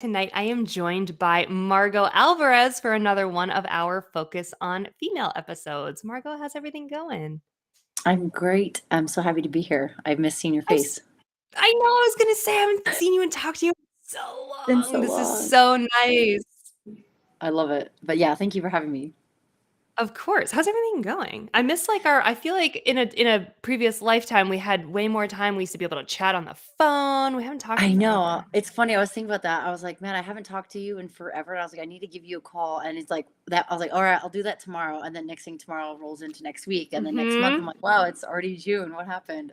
Tonight, I am joined by Margaux Alvarez for another one of our Focus on Female episodes. Margaux, how's everything going? I'm great. I'm so happy to be here. I've missed seeing your I, s- face. I know I was going to say I haven't seen you and talked to you in so Been long. so This is long. so nice. I love it. But yeah, thank you for having me. Of course. How's everything going? I miss I feel like in a previous lifetime we had way more time. We used to be able to chat on the phone. We haven't talked I in know. forever. It's funny. I was thinking about that. I was like, man, I haven't talked to you in forever. And I was like, I need to give you a call. And it's like that. I was like, all right, I'll do that tomorrow. And then next thing tomorrow rolls into next week. And then next month, I'm Mhm. like, wow, it's already June. What happened?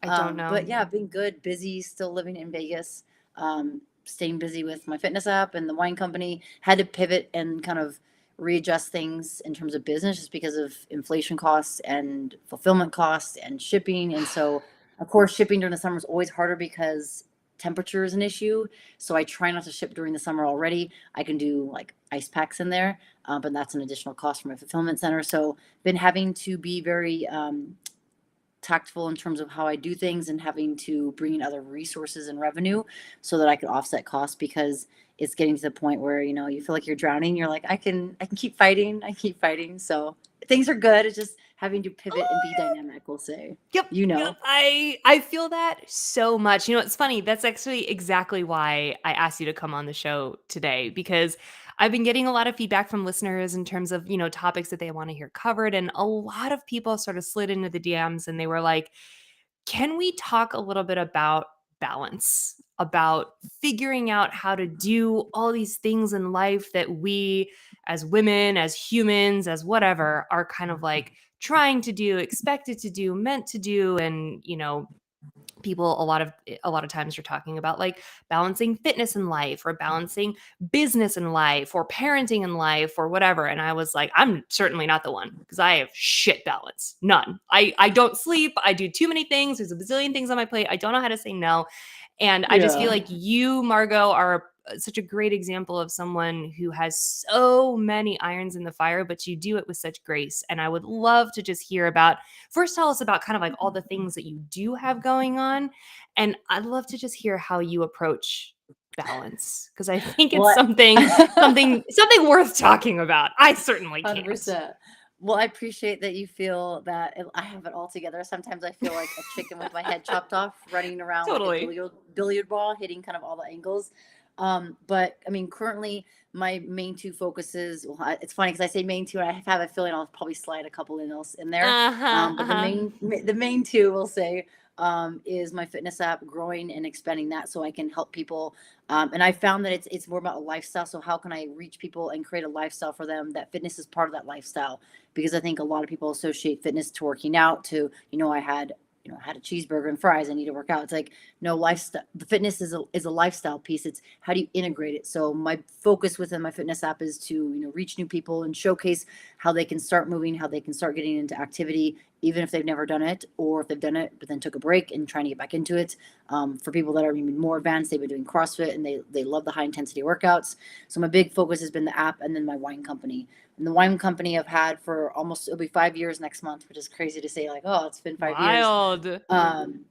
I don't But know. yeah, been good, busy, still living in Vegas, staying busy with my fitness app and the wine company. Had to pivot and kind of readjust things in terms of business just because of inflation costs and fulfillment costs and shipping. And so, of course, shipping during the summer is always harder because temperature is an issue. So I try not to ship during the summer already. I can do like ice packs in there, but that's an additional cost for my fulfillment center. So been having to be very tactful in terms of how I do things and having to bring in other resources and revenue so that I could offset costs because it's getting to the point where you feel like you're drowning. You're like, I can keep fighting. I keep fighting. So things are good. It's just having to pivot and be dynamic, we'll say. Yep, You yep. know. I feel that so much. You know, it's funny. That's actually exactly why I asked you to come on the show today because I've been getting a lot of feedback from listeners in terms of, topics that they want to hear covered and a lot of people sort of slid into the DMs and they were like, "Can we talk a little bit about balance? About figuring out how to do all these things in life that we as women, as humans, as whatever are kind of like trying to do, expected to do, meant to do and, people a lot of times you're talking about like balancing fitness in life or balancing business in life or parenting in life or whatever, and I was like, I'm certainly not the one because I have shit balance, none. I don't sleep, I do too many things, there's a bazillion things on my plate, I don't know how to say no. And I just feel Yeah. like you, Margaux, are such a great example of someone who has so many irons in the fire, but you do it with such grace. And I would love to just hear about, first, tell us about kind of like all the things that you do have going on. And I'd love to just hear how you approach balance because I think it's What? something worth talking about. I certainly can't. 100%. Well, I appreciate that you feel that I have it all together. Sometimes I feel like a chicken with my head chopped off, running around like a Totally. billiard ball, hitting kind of all the angles. But I mean, currently my main two focuses. Well, it's funny because I say main two, and I have a feeling I'll probably slide a couple in else in there. Uh-huh. But the Uh-huh. main two, we'll say, is my fitness app, growing and expanding that so I can help people. And I found that it's more about a lifestyle. So how can I reach people and create a lifestyle for them that fitness is part of that lifestyle? Because I think a lot of people associate fitness to working out. To I had a cheeseburger and fries. I need to work out. It's like no lifestyle. The fitness is a lifestyle piece. It's how do you integrate it? So my focus within my fitness app is to reach new people and showcase how they can start moving, how they can start getting into activity, even if they've never done it, or if they've done it but then took a break and trying to get back into it. For people that are even more advanced, they've been doing CrossFit and they love the high intensity workouts. So my big focus has been the app and then my wine company. And the wine company I've had for almost, it'll be 5 years next month, which is crazy to say, like, oh, it's been 5 years. Wild.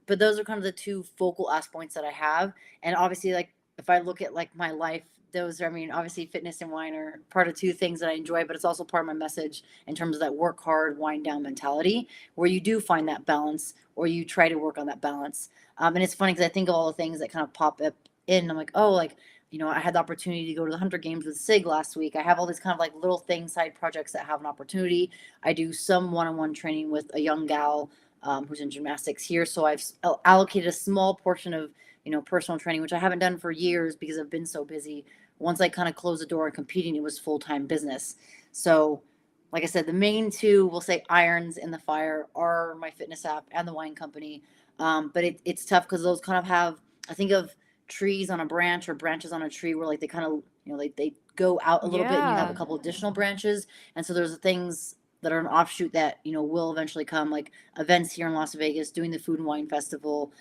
But those are kind of the two focal ask points that I have. And obviously, like, if I look at like my life, those are, I mean, obviously fitness and wine are part of two things that I enjoy, but it's also part of my message in terms of that work hard, wind down mentality, where you do find that balance or you try to work on that balance. And it's funny because I think of all the things that kind of pop up in. I'm like, oh, like, I had the opportunity to go to the Hunter Games with SIG last week. I have all these kind of like little things, side projects that have an opportunity. I do some one on one training with a young gal who's in gymnastics here. So I've allocated a small portion of, personal training, which I haven't done for years because I've been so busy. Once I kind of closed the door on competing, it was full time business. So, like I said, the main two, we'll say, irons in the fire are my fitness app and the wine company. But it's tough because those kind of have, I think of trees on a branch or branches on a tree where like they kind of, they go out a little bit and you have a Yeah. couple additional branches. And so there's things that are an offshoot that, will eventually come, like events here in Las Vegas, doing the Food and Wine Festival,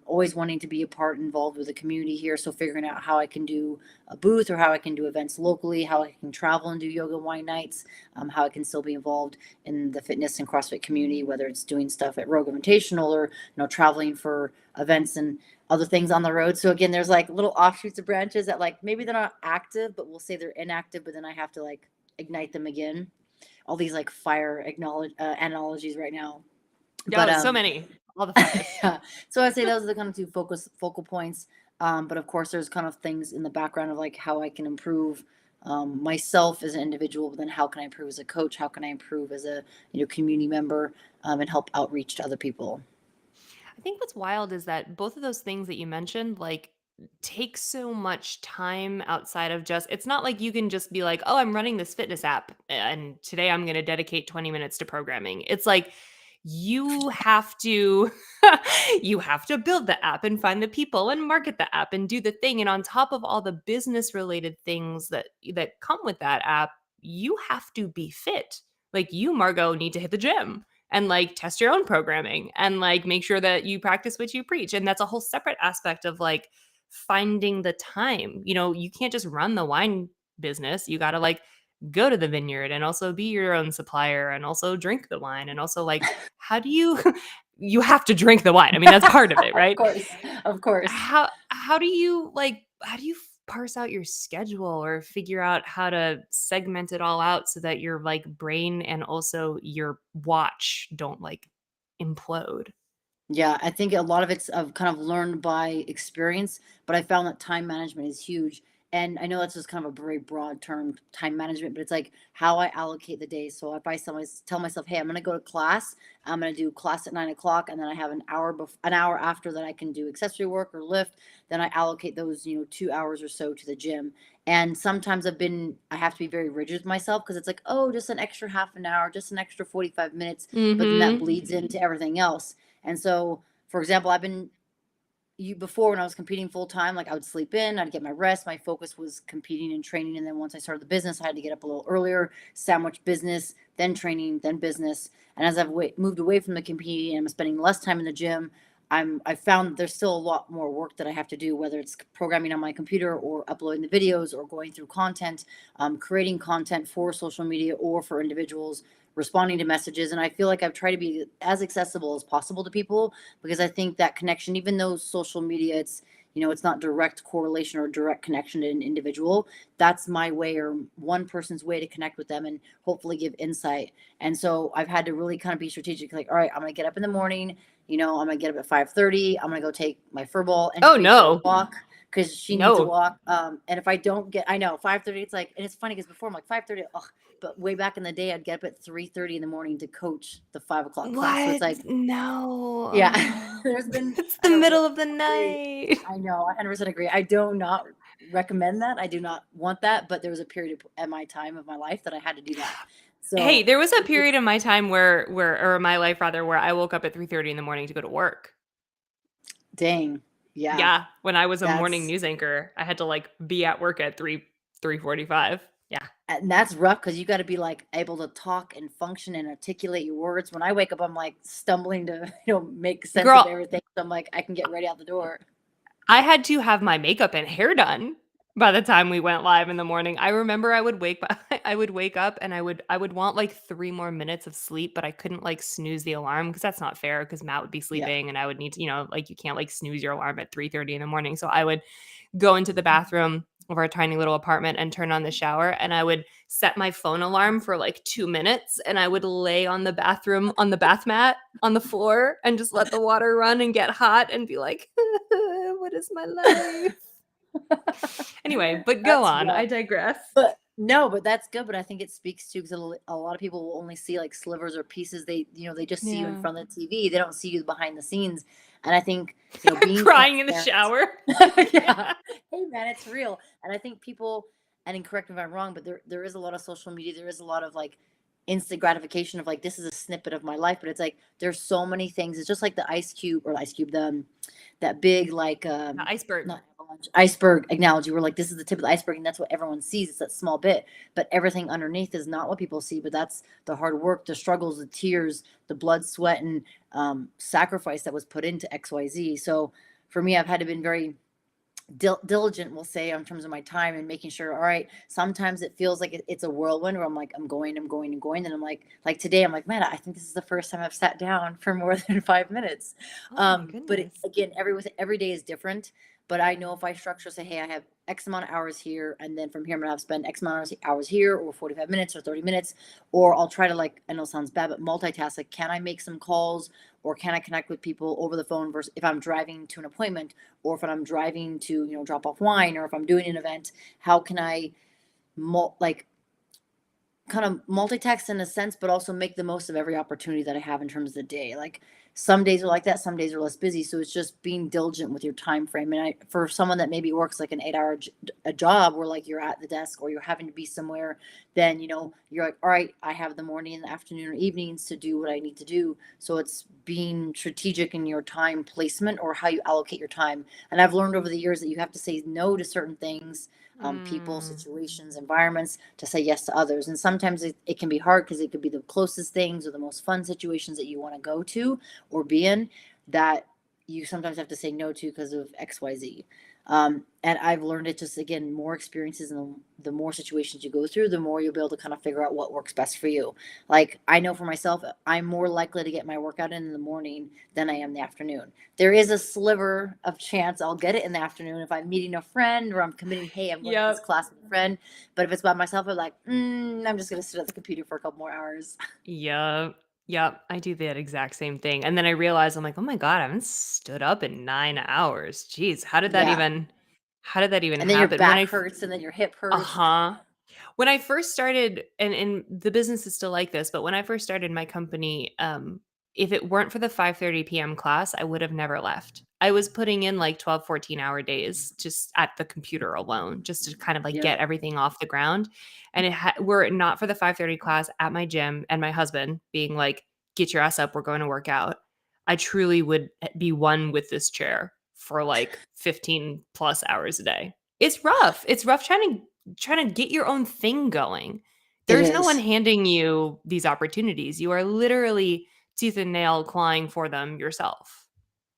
always wanting to be a part involved with the community here. So figuring out how I can do a booth or how I can do events locally, how I can travel and do yoga and wine nights, how I can still be involved in the fitness and CrossFit community, whether it's doing stuff at Rogue Invitational or, traveling for events and other things on the road. So again, there's like little offshoots of branches that like maybe they're not active, but we'll say they're inactive, but then I have to like ignite them again. All these like fire analogies right now. But Oh, so many. All the fires. yeah. So I'd say those are the kind of two focal points. But of course there's kind of things in the background of like how I can improve myself as an individual, but then how can I improve as a coach? How can I improve as a community member, and help outreach to other people? I think what's wild is that both of those things that you mentioned, like, take so much time outside of just it's not like you can just be like, "Oh, I'm running this fitness app, and today I'm gonna dedicate 20 minutes to programming." It's like you have to you have to build the app and find the people and market the app and do the thing, and on top of all the business related things that come with that app, you have to be fit. Like, you, Margot, need to hit the gym and like test your own programming and like make sure that you practice what you preach. And that's a whole separate aspect of like finding the time. You can't just run the wine business. You got to like go to the vineyard and also be your own supplier and also drink the wine. And also, like, how do you you have to drink the wine. I mean, that's part of it, Of right? course, of course. How do you parse out your schedule or figure out how to segment it all out so that your like brain and also your watch don't like implode? Yeah, I think a lot of it's of kind of learned by experience, but I found that time management is huge. And I know that's just kind of a very broad term, time management, but it's like how I allocate the day. So if I tell myself, hey, I'm going to go to class, I'm going to do class at 9 o'clock, and then I have an hour after that I can do accessory work or lift. Then I allocate those, 2 hours or so to the gym. And sometimes I have to be very rigid with myself because it's like, oh, just an extra half an hour, just an extra 45 minutes, but then that Mhm. bleeds into everything else. And so, for example, I've been you before when I was competing full time, like I would sleep in, I'd get my rest. My focus was competing and training. And then once I started the business, I had to get up a little earlier, sandwich business, then training, then business. And as I've moved away from the competing and I'm spending less time in the gym, I found there's still a lot more work that I have to do, whether it's programming on my computer or uploading the videos or going through content, creating content for social media or for individuals, responding to messages. And I feel like I've tried to be as accessible as possible to people because I think that connection, even though social media, it's not direct correlation or direct connection to an individual. That's my way or one person's way to connect with them and hopefully give insight. And so I've had to really kind of be strategic, like, all right, I'm gonna get up in the morning. I'm gonna get up at 5:30. I'm gonna go take my furball and Oh, Tree for a no. walk because she needs a No. walk. And if I don't get, I know 5:30. It's like, and it's funny because before I'm like 5:30. But way back in the day, I'd get up at 3:30 in the morning to coach the 5 o'clock class. So it's What? like, yeah, No. there's been, It's I the know, middle of the 100% agree. night. I know, 100% agree. I do not recommend that. I do not want that. But there was a period at my time of my life that I had to do that. Hey, So there was a period in my time where or my life rather, where I woke up at 3:30 in the morning to go to work. dang, yeah, Yeah, when I was a morning that's news anchor, I had to, like, be at work at 3:45. Yeah. and that's rough because you got to be like able to talk and function and articulate your words. When I wake up, I'm like stumbling to make sense of Girl, everything. So I'm like, I can get ready out the door. I had to have my makeup and hair done by the time we went live in the morning. I remember I would wake up and I would want, like, 3 more minutes of sleep, but I couldn't, like, snooze the alarm because that's not fair. Because Matt would be Yeah. sleeping and I would need to, like, you can't, like, snooze your alarm at 3:30 in the morning. So I would go into the bathroom of our tiny little apartment and turn on the shower, and I would set my phone alarm for like 2 minutes, and I would lay on the bath mat on the floor and just let the water run and get hot and be like, "What is my life?" Anyway, but go That's on. rough. I digress. But no, but that's good. But I think it speaks to because a lot of people will only see like slivers or pieces. They just see you in Yeah. front of the TV. They don't see you behind the scenes. And I think being Crying in the transparent. shower. Yeah, Yeah. hey man, it's real. And I think people, and correct me if I'm wrong, but there is a lot of social media. There is a lot of like instant gratification of like this is a snippet of my life. But it's like there's so many things. It's just like the ice cube or ice cube, that big like The iceberg. not iceberg analogy. We're like, this is the tip of the iceberg, and that's what everyone sees. It's that small bit, but everything underneath is not what people see. But that's the hard work, the struggles, the tears, the blood, sweat, and sacrifice that was put into XYZ. So for me, I've had to been very diligent, we'll say, in terms of my time and making sure, all right, sometimes it feels like it's a whirlwind where I'm like, I'm going, I'm going and going. And I'm like today, I'm like, man, I think this is the first time I've sat down for more than 5 minutes. Oh my But goodness. again, every day is different. But I know if I structure, say, hey, I have X amount of hours here, and then from here I'm gonna have to spend X amount of hours here, or 45 minutes or 30 minutes, or I'll try to, like, I know it sounds bad, but multitask. Like, can I make some calls, or can I connect with people over the phone versus if I'm driving to an appointment, or if I'm driving to, drop off wine, or if I'm doing an event, how can I like kind of multitask in a sense, but also make the most of every opportunity that I have in terms of the day. Like, some days are like that, some days are less busy. So it's just being diligent with your time frame. And for someone that maybe works like an 8 hour a job where like you're at the desk or you're having to be somewhere, then you're like, all right, I have the morning and the afternoon or evenings to do what I need to do. So it's being strategic in your time placement or how you allocate your time. And I've learned over the years that you have to say no to certain things, people, Mm. situations, environments, to say yes to others. And sometimes it can be hard because it could be the closest things or the most fun situations that you want to go to or be in that you sometimes have to say no to because of XYZ. And I've learned it just, again, more experiences and the more situations you go through, the more you'll be able to kind of figure out what works best for you. Like, I know for myself, I'm more likely to get my workout in the morning than I am the afternoon. There is a sliver of chance I'll get it in the afternoon if I'm meeting a friend or I'm committing, hey, I'm going to this Yep. class with a friend. But if it's by myself, I'm like, I'm just going to sit at the computer for a couple more hours. Yep. Yep. I do that exact same thing. And then I realize I'm like, oh my God, I haven't stood up in 9 hours. Jeez, Yeah. how did that even And then your happen? back hurts and then your hip hurts. Uh-huh. When I first started, and the business is still like this, but when I first started my company, if it weren't for the 5:30 PM class, I would have never left. I was putting in like 12, 14-hour days just at the computer alone, just to kind of like Yeah. get everything off the ground. And were it not for the 5:30 class at my gym and my husband being like, "Get your ass up, we're going to work out," I truly would be one with this chair for like 15 plus hours a day. It's rough. It's rough trying to get your own thing going. It There's no one is. handing you these opportunities. You are literally tooth and nail clawing for them yourself.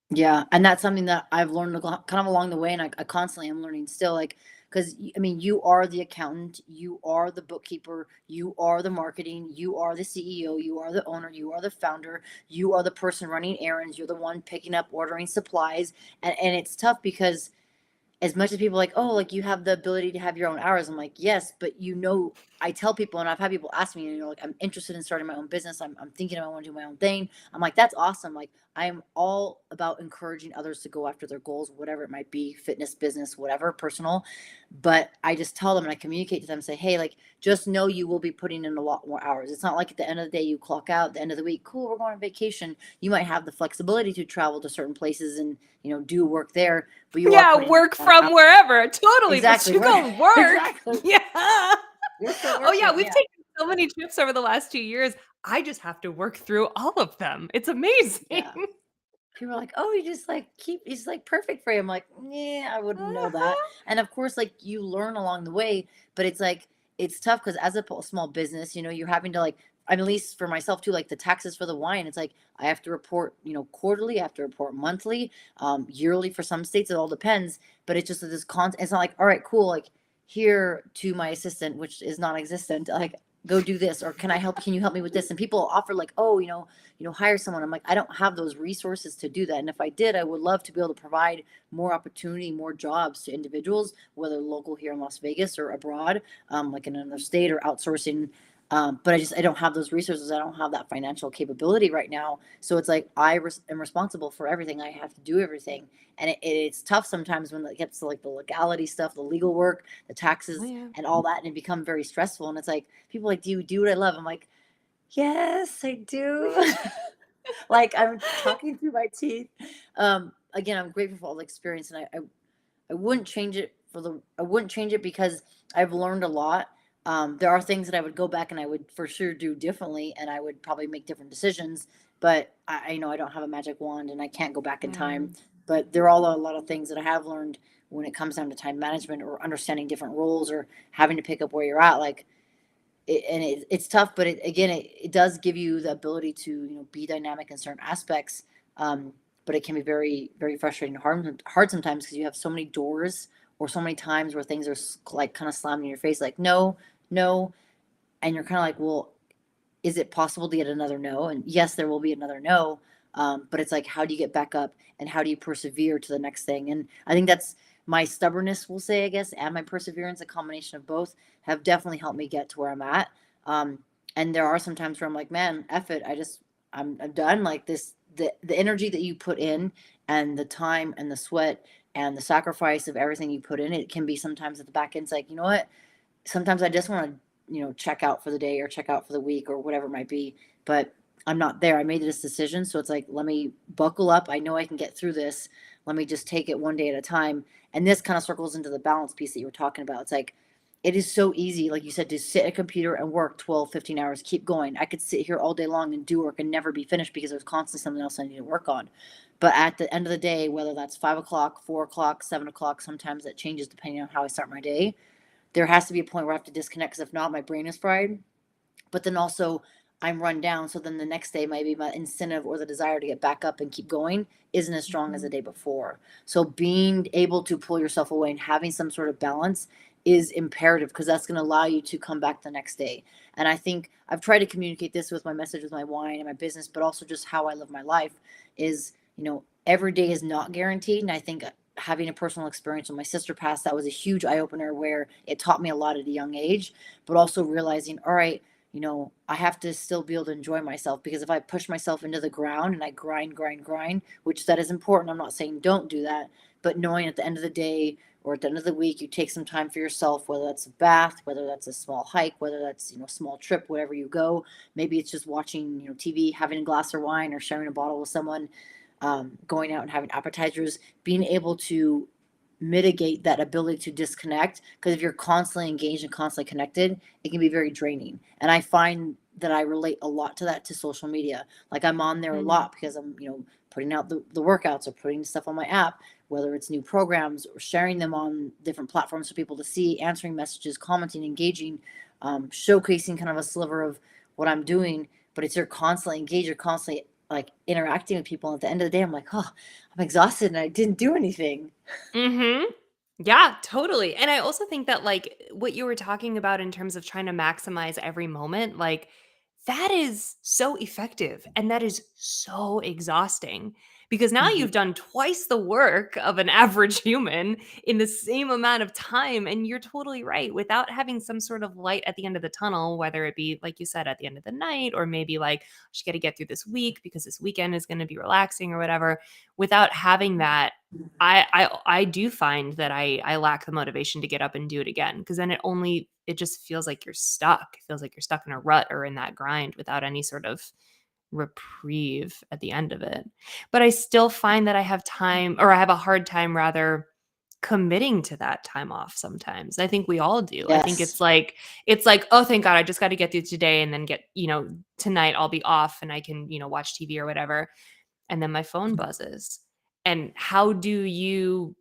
Yeah, and that's something that I've learned kind of along the way, and I constantly am learning still. Like, because I mean, you are the accountant, you are the bookkeeper, you are the marketing, you are the CEO, you are the owner, you are the founder, you are the person running errands, you're the one picking up, ordering supplies, and it's tough because as much as people are like, oh, like you have the ability to have your own hours. I'm like, yes, but I tell people, and I've had people ask me, like, I'm interested in starting my own business. I'm thinking I want to do my own thing. I'm like, that's awesome. Like, I'm all about encouraging others to go after their goals, whatever it might be, fitness, business, whatever, personal. But I just tell them and I communicate to them, say, hey, like, just know you will be putting in a lot more hours. It's not like at the end of the day you clock out, at the end of the week, cool, we're going on vacation. You might have the flexibility to travel to certain places and do work there, but you are Yeah, putting in work a lot of from hours. wherever. Totally. Let's Exactly, you we're go work. exactly. Yeah. We're still Oh, yeah, working, we've yeah. taken so many trips over the last 2 years. I just have to work through all of them. It's amazing. Yeah. People are like, "Oh, you just, like, keep it's, like, perfect for you." I'm like, "Yeah, I wouldn't know that." Uh-huh. And, of course, like, you learn along the way, but it's, like, it's tough because as a small business, you're having to, like, I mean, at least for myself too, like, the taxes for the wine, it's like, I have to report, quarterly, I have to report monthly, yearly for some states, it all depends, but it's just this constant it's not like, "All right, cool, like, here to my assistant," which is non-existent, like, "Go do this," or, can you help me with this?" And people offer, like, "Oh, hire someone." I'm like, I don't have those resources to do that. And if I did, I would love to be able to provide more opportunity, more jobs to individuals, whether local here in Las Vegas or abroad, like in another state or outsourcing. But I don't have those resources. I don't have that financial capability right now. So it's like am responsible for everything. I have to do everything, and it's tough sometimes when it gets to like the legality stuff, the legal work, the Oh, taxes, yeah. and all that, and it become very stressful. And it's like people are like, do you do what I love? I'm like, yes, I do. Like, I'm talking through my teeth. Again, I'm grateful for all the experience, and I wouldn't change it I wouldn't change it because I've learned a lot. There are things that I would go back and I would for sure do differently, and I would probably make different decisions. But I know I don't have a magic wand, and I can't go back in time. Mm. But there are a lot of things that I have learned when it comes down to time management or understanding different roles or having to pick up where you're at, like it's tough, but it does give you the ability to, be dynamic in certain aspects. But it can be very, very frustrating and hard sometimes because you have so many doors or so many times where things are like kind of slammed in your face, like no, no, and you're kind of like, well, is it possible to get another no? And yes, there will be another no. But it's like, how do you get back up and how do you persevere to the next thing? And I think that's my stubbornness, we'll say, I guess, and my perseverance, a combination of both, have definitely helped me get to where I'm at. Um, and there are some times where I'm like, man, F it. I'm done. Like this, the energy that you put in and the time and the sweat and the sacrifice of everything you put in, it can be sometimes at the back end. It's like, you know what? Sometimes I just want to, check out for the day or check out for the week or whatever it might be. But I'm not there. I made this decision. So it's like, let me buckle up. I know I can get through this. Let me just take it one day at a time. And this kind of circles into the balance piece that you were talking about. It's like, it is so easy, like you said, to sit at a computer and work 12, 15 hours, keep going. I could sit here all day long and do work and never be finished because there's constantly something else I need to work on. But at the end of the day, whether that's 5 o'clock, 4 o'clock, 7 o'clock, sometimes that changes depending on how I start my day. There has to be a point where I have to disconnect because if not, my brain is fried. But then also, I'm run down. So then the next day, maybe my incentive or the desire to get back up and keep going isn't as strong as the Mhm. day before. So being able to pull yourself away and having some sort of balance is imperative because that's going to allow you to come back the next day. And I think I've tried to communicate this with my message with my wine and my business, but also just how I live my life is, every day is not guaranteed. And I think having a personal experience when my sister passed, that was a huge eye opener where it taught me a lot at a young age, but also realizing, all right, I have to still be able to enjoy myself because if I push myself into the ground and I grind, grind, grind, which that is important. I'm not saying don't do that, but knowing at the end of the day or at the end of the week, you take some time for yourself, whether that's a bath, whether that's a small hike, whether that's, a small trip, wherever you go. Maybe it's just watching, TV, having a glass of wine or sharing a bottle with someone, going out and having appetizers, being able to mitigate that ability to disconnect because if you're constantly engaged and constantly connected it can be very draining, and I find that I relate a lot to that to social media. Like I'm on there a Mhm. lot because I'm putting out the workouts or putting stuff on my app, whether it's new programs or sharing them on different platforms for people to see, answering messages, commenting, engaging, showcasing kind of a sliver of what I'm doing. But it's you're constantly engaged, you're constantly like interacting with people, and at the end of the day I'm like, oh, I'm exhausted and I didn't do anything. Mhm. Yeah, totally. And I also think that like what you were talking about in terms of trying to maximize every moment, like that is so effective and that is so exhausting because now Mhm. you've done twice the work of an average human in the same amount of time. And you're totally right. Without having some sort of light at the end of the tunnel, whether it be, like you said, at the end of the night, or maybe like, just got to get through this week because this weekend is going to be relaxing or whatever, without having that, I do find that I lack the motivation to get up and do it again because then it just feels like you're stuck. It feels like you're stuck in a rut or in that grind without any sort of reprieve at the end of it. But I still find that I have time, or I have a hard time rather, committing to that time off sometimes. I think we all do. I think Yes. it's like, "Oh, thank God, I just gotta get through today and then tonight I'll be off and I can, watch TV or whatever." And then my phone buzzes. And how do you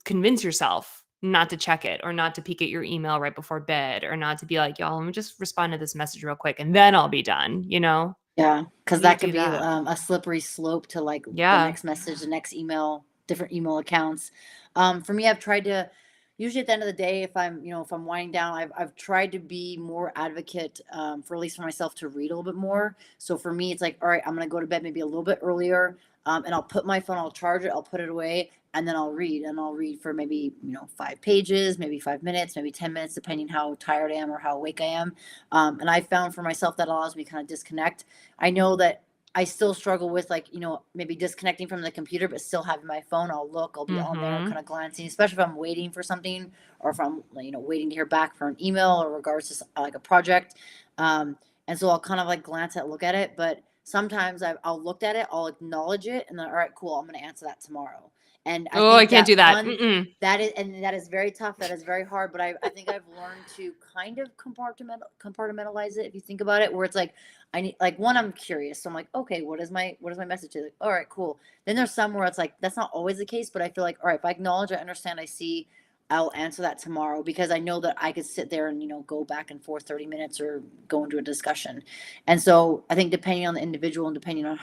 convince yourself not to check it or not to peek at your email right before bed or not to be like, "Y'all, let me just respond to this message real quick and then I'll be done," you know? Yeah, How because do you that could do be, that? a slippery slope to, like, the Yeah. next message, the next email, different email accounts. For me, I've tried to usually at the end of the day, if I'm winding down, I've tried to be more advocate, for at least for myself to read a little bit more. So for me, it's like, "All right, I'm gonna go to bed maybe a little bit earlier, and I'll put my phone I'll charge it, I'll put it away, and then I'll read, and I'll read for maybe, 5 pages, maybe 5 minutes, maybe 10 minutes, depending how tired I am or how awake I am." And I found for myself that allows me to kinda disconnect. I know that I still struggle with like, maybe disconnecting from the computer, but still having my phone. I'll be on there Mhm. kind of glancing, especially if I'm waiting for something or if I'm, waiting to hear back for an email or regards to like a project. And so I'll kind of like glance at, look at it. But sometimes I'll look at it, I'll acknowledge it, and then, all right, cool, I'm going to answer that tomorrow. And I Oh, I think can't do that that. one, Mm-mm. that is very tough. That is very hard. But I think I've learned to kind of compartmentalize it. If you think about it, where it's like I need like one, I'm curious. So I'm like, okay, what is my message to? Like, all right, cool. Then there's some where it's like that's not always the case, but I feel like, all right, if I acknowledge, I understand, I see, I'll answer that tomorrow because I know that I could sit there and go back and forth 30 minutes or go into a discussion. And so I think depending on the individual and depending on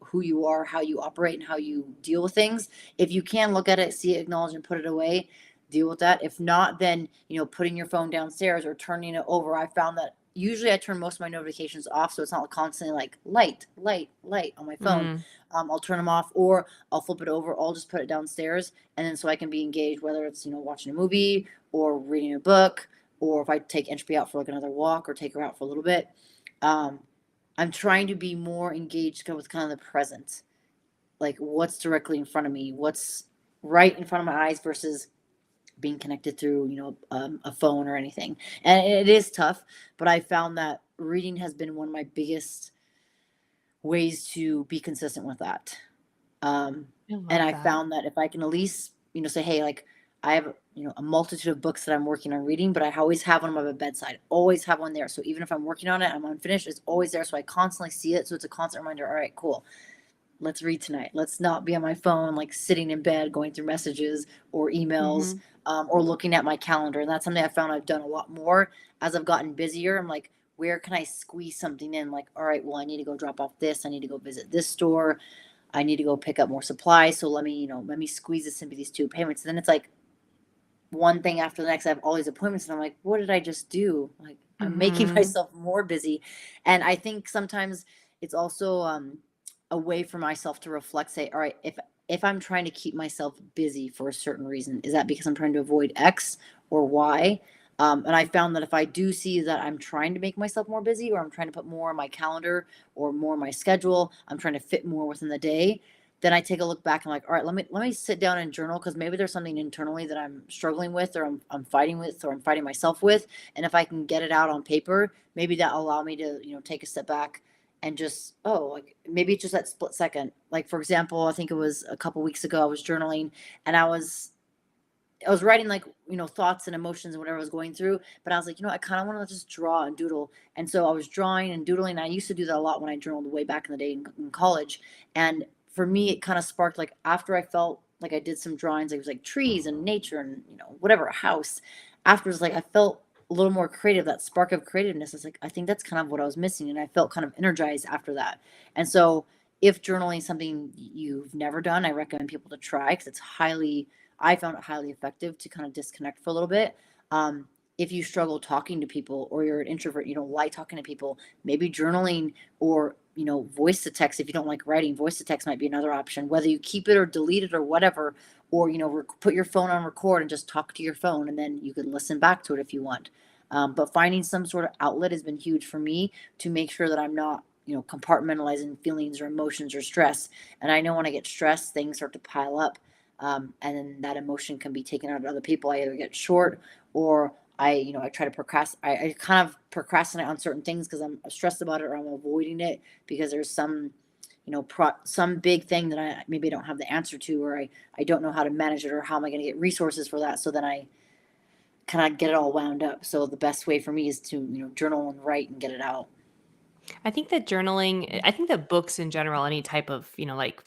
who you are, how you operate, and how you deal with things, if you can look at it, see it, acknowledge, and put it away, deal with that. If not, then putting your phone downstairs or turning it over. I found that usually I turn most of my notifications off, so it's not constantly like light, light, light on my phone. Mm. I'll turn them off, or I'll flip it over. I'll just put it downstairs, and then so I can be engaged, whether it's watching a movie or reading a book, or if I take Entropy out for like another walk or take her out for a little bit. Um, I'm trying to be more engaged with kind of the present, like what's directly in front of me, what's right in front of my eyes versus being connected through a phone or anything. And it is tough, but I found that reading has been one of my biggest ways to be consistent with that. um, I and love I that. found that if I can at least say, hey, like I have a multitude of books that I'm working on reading, but I always have one on my bedside, always have one there. So even if I'm working on it, I'm unfinished, it's always there, so I constantly see it, so it's a constant reminder. All right, cool, let's read tonight. Let's not be on my phone, like sitting in bed, going through messages or emails, Mhm. or looking at my calendar. And that's something I found I've done a lot more as I've gotten busier. I'm like, where can I squeeze something in? Like, all right, well, I need to go drop off this. I need to go visit this store. I need to go pick up more supplies. So let me squeeze this into these two payments. And then it's like one thing after the next. I have all these appointments, and I'm like, what did I just do? Like, I'm making Mhm. myself more busy. And I think sometimes it's also a way for myself to reflect, say, all right, if I'm trying to keep myself busy for a certain reason, is that because I'm trying to avoid X or Y? And I found that if I do see that I'm trying to make myself more busy, or I'm trying to put more on my calendar or more on my schedule, I'm trying to fit more within the day, then I take a look back and like, all right, let me sit down and journal, because maybe there's something internally that I'm struggling with, or I'm fighting with, or I'm fighting myself with. And if I can get it out on paper, maybe that'll allow me to, take a step back and just, oh, like maybe it's just that split second. Like for example, I think it was a couple weeks ago, I was journaling, and I was writing like, thoughts and emotions and whatever I was going through, but I was like, I kind of want to just draw and doodle. And so I was drawing and doodling. I used to do that a lot when I journaled way back in the day in college. And for me, it kind of sparked, like after I felt like I did some drawings, it was like trees and nature and, whatever, a house. Afterwards, like I felt a little more creative, that spark of creativeness. It's like, I think that's kind of what I was missing. And I felt kind of energized after that. And so if journaling is something you've never done, I recommend people to try, because I found it highly effective to kind of disconnect for a little bit. If you struggle talking to people, or you're an introvert, you don't like talking to people, maybe journaling, or voice to text. If you don't like writing, voice to text might be another option. Whether you keep it or delete it or whatever, or put your phone on record and just talk to your phone, and then you can listen back to it if you want. But finding some sort of outlet has been huge for me to make sure that I'm not compartmentalizing feelings or emotions or stress. And I know when I get stressed, things start to pile up, and then that emotion can be taken out of other people. I either get short, or I try to procrastinate. I kind of procrastinate on certain things because I'm stressed about it, or I'm avoiding it because there's some, some big thing that I maybe don't have the answer to, or I don't know how to manage it, or how am I going to get resources for that. So then I kind of get it all wound up. So the best way for me is to, journal and write and get it out. I think that journaling, I think that books in general, any type of, like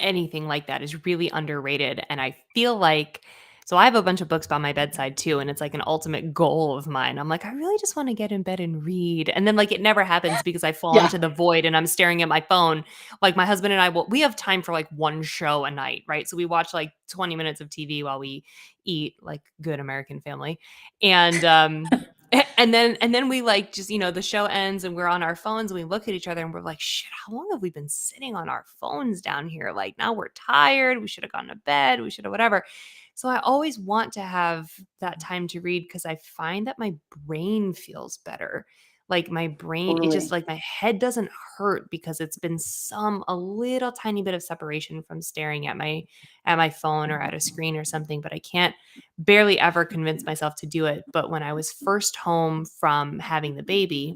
anything like that is really underrated. And I feel like, so I have a bunch of books by my bedside too. And it's like an ultimate goal of mine. I'm like, I really just want to get in bed and read. And then like it never happens because I fall Yeah. into the void and I'm staring at my phone. Like my husband and I we have time for like one show a night, right? So we watch like 20 minutes of TV while we eat, like good American family. And, and then we like just, the show ends and we're on our phones and we look at each other and we're like, shit, how long have we been sitting on our phones down here? Like now we're tired. We should have gone to bed. We should have whatever. So I always want to have that time to read because I find that my brain feels better. Like my brain, it just Totally. like my head doesn't hurt because it's been a little tiny bit of separation from staring at my phone or at a screen or something, but I can't barely ever convinced myself to do it. But when I was first home from having the baby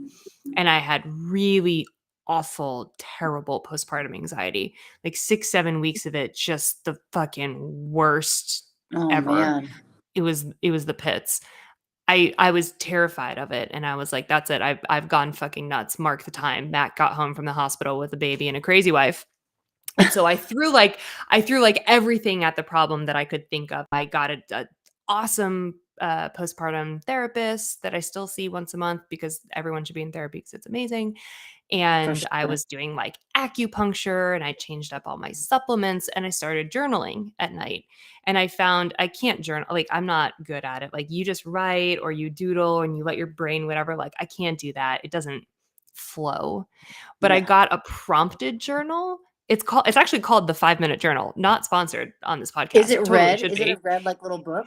and I had really awful, terrible postpartum anxiety. Like 6, 7 weeks of it, just the fucking worst Oh ever. man. It was the pits. I was terrified of it, and I was like, "That's it. I've gone fucking nuts. Mark the time." Matt got home from the hospital with a baby and a crazy wife. And so I threw everything at the problem that I could think of. I got a awesome postpartum therapist that I still see once a month because everyone should be in therapy because it's amazing. For And I sure. was doing like acupuncture and I changed up all my supplements and I started journaling at night. And I found I can't journal, like, I'm not good at it. Like, you just write or you doodle and you let your brain, whatever. Like, I can't do that. It doesn't flow. But I Yeah. got a prompted journal. It's actually called the 5-minute journal, not sponsored on this Is podcast. it It totally red? should Is it a be. red like little book?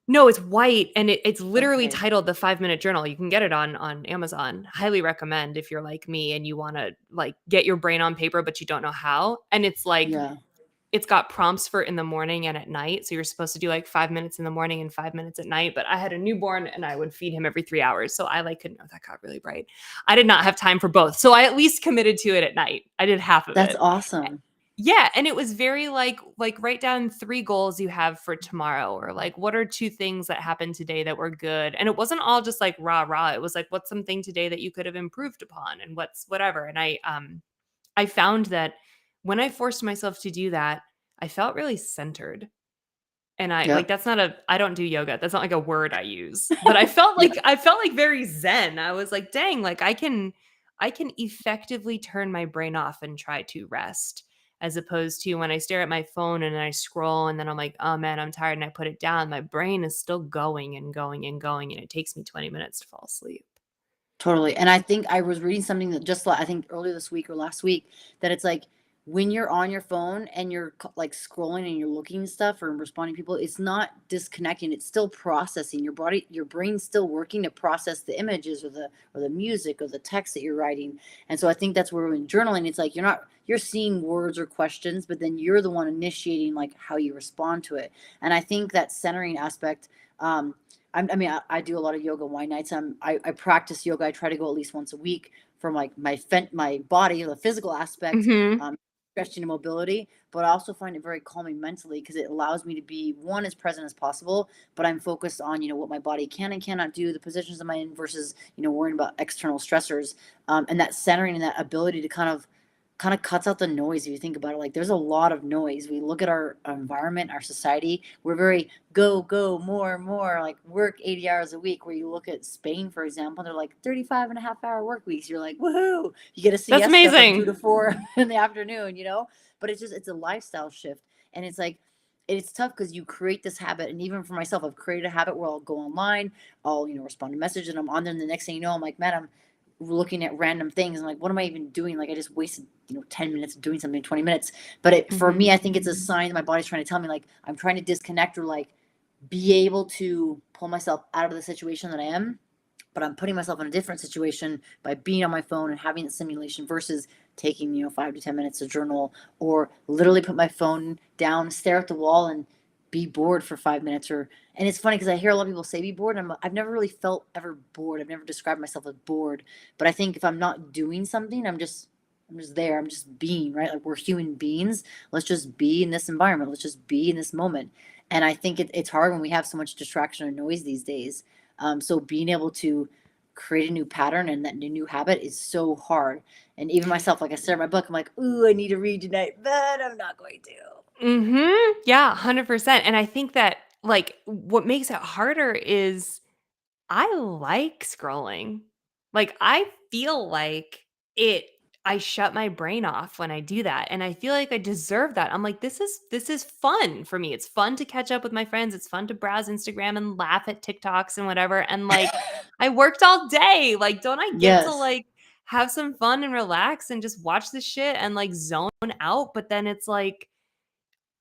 No, it's white and it's literally Okay. titled The 5-Minute Journal. You can get it on Amazon. Highly recommend if you're like me and you wanna, like, get your brain on paper, but you don't know how. And it's like Yeah. it's got prompts for in the morning and at night. So you're supposed to do, like, 5 minutes in the morning and 5 minutes at night, but I had a newborn and I would feed him every 3 hours. So I, like, couldn't, oh, that got really bright. I did not have time for both. So I at least committed to it at night. I did half of That's it. awesome. Yeah, and it was very like write down 3 goals you have for tomorrow, or like what are 2 things that happened today that were good. And it wasn't all just like rah rah. It was like what's something today that you could have improved upon and what's whatever. And I found that when I forced myself to do that, I felt really centered. And I like Yep. that's not a I don't do yoga. That's not like a word I use. But Yeah. I felt like very zen. I was like, "Dang, like I can effectively turn my brain off and try to rest." As opposed to when I stare at my phone and I scroll and then I'm like, "Oh man, I'm tired," and I put it down, my brain is still going and going and going and it takes me 20 minutes to fall asleep. Totally. And I think I was reading something that just I think earlier this week or last week that it's like when you're on your phone and you're like scrolling and you're looking at stuff or responding to people, it's not disconnecting. It's still processing. Your body, your brain's still working to process the images or the music or the text that you're writing. And so I think that's where in journaling, it's like you're seeing words or questions, but then you're the one initiating like how you respond to it. And I think that centering aspect, I mean, I do a lot of yoga wine nights. I practice yoga. I try to go at least once a week from like my body, the physical aspect, Mhm. um, stretching and mobility. But I also find it very calming mentally because it allows me to be one as present as possible. But I'm focused on what my body can and cannot do, the positions I'm in versus worrying about external stressors, and that centering and that ability to kind of cuts out the noise if you think about it. Like there's a lot of noise. We look at our environment, our society, we're very go more more, like work 80 hours a week. Where you look at Spain, for example, they're like 35 and a half hour work weeks. You're like, woohoo, you get a That's siesta from 2 to amazing. 4 in the afternoon. But it's a lifestyle shift. And it's like it's tough because you create this habit. And even for myself, I've created a habit where I'll go online, I'll respond to messages, and I'm on there, and the next thing you know, I'm like, man, I'm looking at random things. I'm like, what am I even doing? Like I just wasted 10 minutes doing something, 20 minutes. But for Mhm. me, I think it's a sign that my body's trying to tell me like I'm trying to disconnect or like be able to pull myself out of the situation that I am, but I'm putting myself in a different situation by being on my phone and having the simulation versus taking 5 to 10 minutes to journal or literally put my phone down, stare at the wall, and be bored for 5 minutes. Or and it's funny because I hear a lot of people say be bored. I've never really felt ever bored. I've never described myself as bored, but I think if I'm not doing something, I'm just there. I'm just being, right? Like we're human beings. Let's just be in this environment. Let's just be in this moment. And I think it's hard when we have so much distraction and noise these days. So being able to create a new pattern and that new habit is so hard. And even myself, like I said in my book, I'm like, ooh, I need to read tonight, but I'm not going to. Mhm. Yeah, 100%. And I think that, like, what makes it harder is I like scrolling. Like, I feel like it I shut my brain off when I do that, and I feel like I deserve that. I'm like, this is fun for me. It's fun to catch up with my friends. It's fun to browse Instagram and laugh at TikToks and whatever, and, like, I worked all day. Like, don't I get to, Yes. like, have some fun and relax and just watch this shit and, like, zone out? But then it's like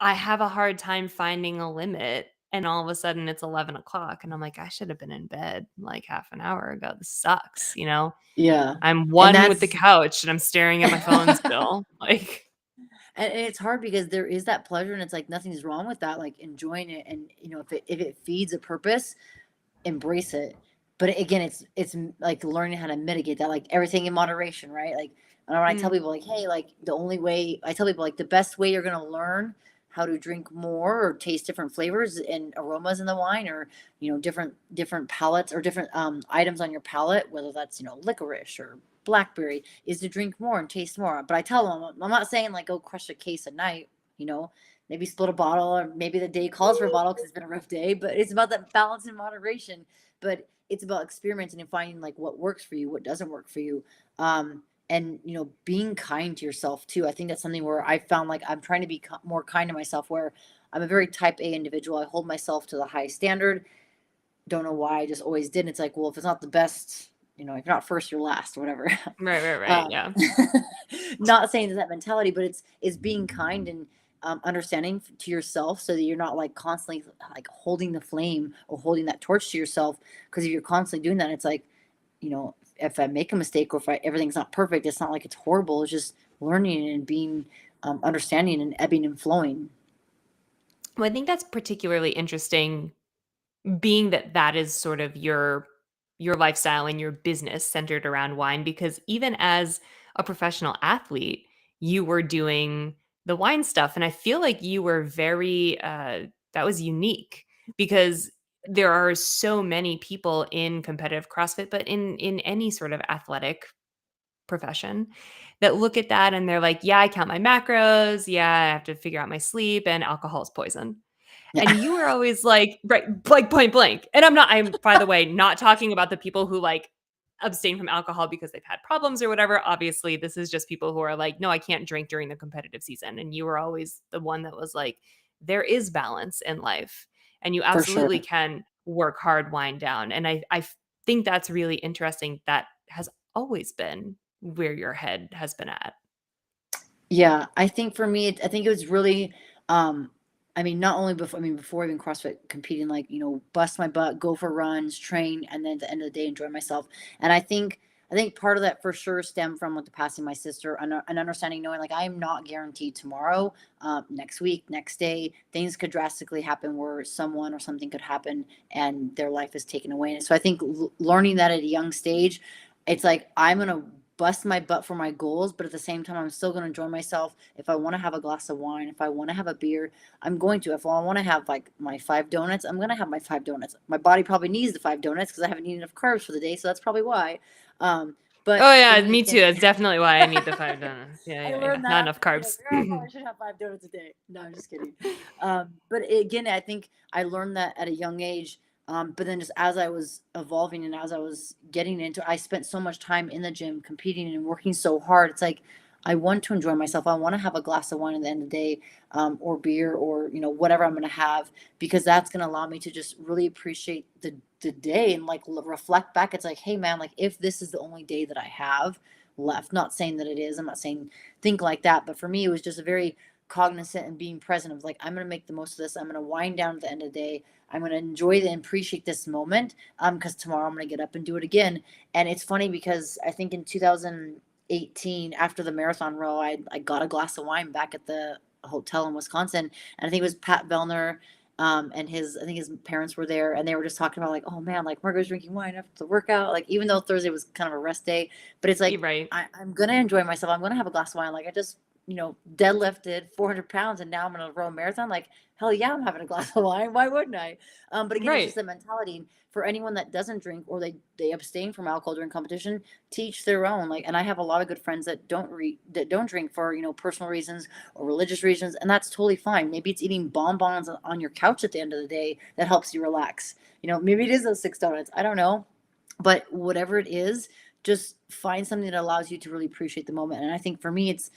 I have a hard time finding a limit, and all of a sudden it's 11 o'clock, and I'm like, "I should have been in bed, like, half an hour ago. This sucks," you know? Yeah. I'm And one with the that's couch, and I'm staring at my phone still, like and it's hard because there is that pleasure and it's like nothing's wrong with that, like enjoying it. And if it feeds a purpose, embrace it. But again, it's like learning how to mitigate that, like everything in moderation, right? Like And when I tell Mm, people like, hey, like the only way I tell people like the best way you're gonna learn how to drink more or taste different flavors and aromas in the wine, or different palettes or different items on your palate, whether that's licorice or blackberry, is to drink more and taste more. But I tell them, I'm not saying like go crush a case at night, you know, maybe split a bottle, or maybe the day calls for a bottle because it's been a rough day. But it's about that balance and moderation. But it's about experimenting and finding like what works for you, what doesn't work for you. And being kind to yourself too. I think that's something where I found like I'm trying to be more kind to myself, where I'm a very type A individual. I hold myself to the highest standard. Don't know why, I just always did. And it's like, well, if it's not the best, if you're not first, you're last, whatever. right, um, yeah. not saying that mentality, but it's being kind and understanding to yourself, so that you're not like constantly like holding the flame or holding that torch to yourself. Because if you're constantly doing that, it's like, if I make a mistake, or if everything's not perfect, it's not like it's horrible. It's just learning and being understanding and ebbing and flowing. Well, I think that's particularly interesting, being that that is sort of your lifestyle and your business centered around wine, because even as a professional athlete, you were doing the wine stuff, and I feel like you were very that was unique, because there are so many people in competitive CrossFit, but in any sort of athletic profession, that look at that and they're like, yeah, I count my macros, yeah, I have to figure out my sleep, and alcohol is poison. Yeah, And you were always like, right, like point blank. And I'm, by the way, not talking about the people who like abstain from alcohol because they've had problems or whatever. Obviously, this is just people who are like, no, I can't drink during the competitive season. And you were always the one that was like, there is balance in life, and you for absolutely sure. can work hard, wind down. And I think that's really interesting. That has always been where your head has been at. Yeah, I think for me, I think it was really, um, I mean, not only before, I mean, before even CrossFit competing, like, bust my butt, go for runs, train, and then at the end of the day, enjoy myself. And I think part of that for sure stemmed from with the passing of my sister, and understanding, knowing like I am not guaranteed tomorrow, next week, next day, things could drastically happen where someone or something could happen and their life is taken away. And so I think learning that at a young stage, it's like I'm gonna bust my butt for my goals, but at the same time, I'm still going to enjoy myself. If I want to have a glass of wine, if I want to have a beer, I'm going to. If I want to have like my 5 donuts, I'm going to have my 5 donuts. My body probably needs the 5 donuts because I haven't eaten enough carbs for the day, so that's probably why. Um, Oh but for yeah, me, me too. again, That's definitely why I need the 5 donuts. Yeah, I yeah, yeah. learned that Not after enough the day. I was carbs. like, oh, I probably should have 5 donuts a day. No, I'm just kidding. But again, I think I learned that at a young age. But then just as I was evolving and as I was getting into, I spent so much time in the gym competing and working so hard. It's like I want to enjoy myself. I want to have a glass of wine at the end of the day, or beer, or whatever I'm going to have, because that's going to allow me to just really appreciate the day and like reflect back. It's like, hey man, like if this is the only day that I have left, not saying that it is, I'm not saying think like that, but for me it was just a very cognizant and being present of like, I'm going to make the most of this. I'm going to wind down at the end of the day. I'm going to enjoy and appreciate this moment, because tomorrow I'm going to get up and do it again. And it's funny because I think in 2018, after the marathon row, I got a glass of wine back at the hotel in Wisconsin, and I think it was Pat Vellner, and I think his parents were there, and they were just talking about like, oh man, like Margot's drinking wine after the workout, like even though Thursday was kind of a rest day, but it's You're like right. I'm gonna enjoy myself. I'm gonna have a glass of wine. Like I just deadlifted 400 pounds, and now I'm gonna row a marathon. Like hell yeah, I'm having a glass of wine. Why wouldn't I? But again, it's Right. just the mentality. For anyone that doesn't drink, or they abstain from alcohol during competition, teach their own. Like, and I have a lot of good friends that don't drink for personal reasons or religious reasons, and that's totally fine. Maybe it's eating bonbons on your couch at the end of the day that helps you relax. Maybe it is those 6 donuts. I don't know, but whatever it is, just find something that allows you to really appreciate the moment. And I think for me, it's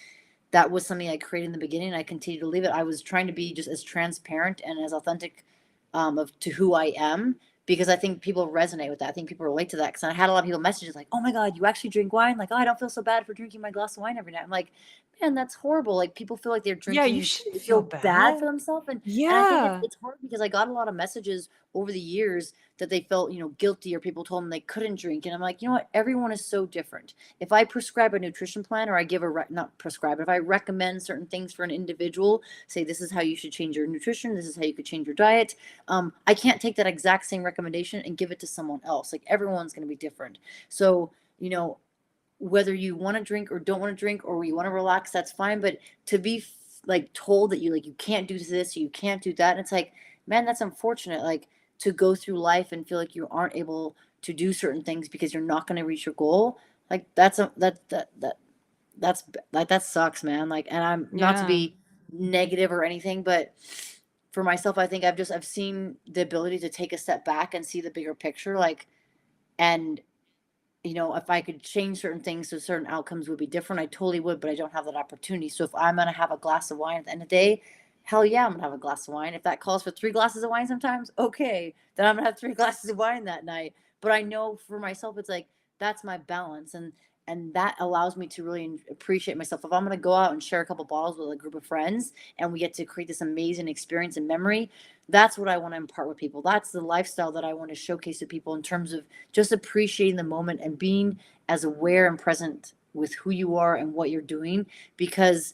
that was something I created in the beginning. I continue to leave it. I was trying to be just as transparent and as authentic, of to who I am, because I think people resonate with that. I think people relate to that, because I had a lot of people messages like, "Oh my God, you actually drink wine?" Like, "Oh, I don't feel so bad for drinking my glass of wine every night." I'm like, man, that's horrible. Like people feel like they're Yeah, you drinking, shouldn't they feel feel bad bad. for themselves, and I think it's Yeah. it's hard because I got a lot of messages over the years that they felt guilty, or people told them they couldn't drink, and I'm like, what? Everyone is so different. If I prescribe a nutrition plan, or I give not prescribe, if I recommend certain things for an individual, say this is how you should change your nutrition, this is how you could change your diet, I can't take that exact same recommendation and give it to someone else. Like everyone's going to be different. So, you know, whether you want to drink or don't want to drink or you want to relax, that's fine. But to be like told that you can't do this, you can't do that, and it's like, man, that's unfortunate. Like to go through life and feel like you aren't able to do certain things because you're not going to reach your goal. Like that's like that sucks, man. Like, and I'm not to Yeah. be negative or anything, but for myself, I think I've seen the ability to take a step back and see the bigger picture. Like, and if I could change certain things so certain outcomes would be different, I totally would, but I don't have that opportunity. So if I'm gonna have a glass of wine at the end of the day, hell yeah, I'm gonna have a glass of wine. If that calls for 3 glasses of wine sometimes, okay, then I'm gonna have 3 glasses of wine that night. But I know for myself, it's like that's my balance, and that allows me to really appreciate myself. If I'm gonna go out and share a couple bottles with a group of friends and we get to create this amazing experience and memory, that's what I want to impart with people. That's the lifestyle that I want to showcase to people in terms of just appreciating the moment and being as aware and present with who you are and what you're doing, because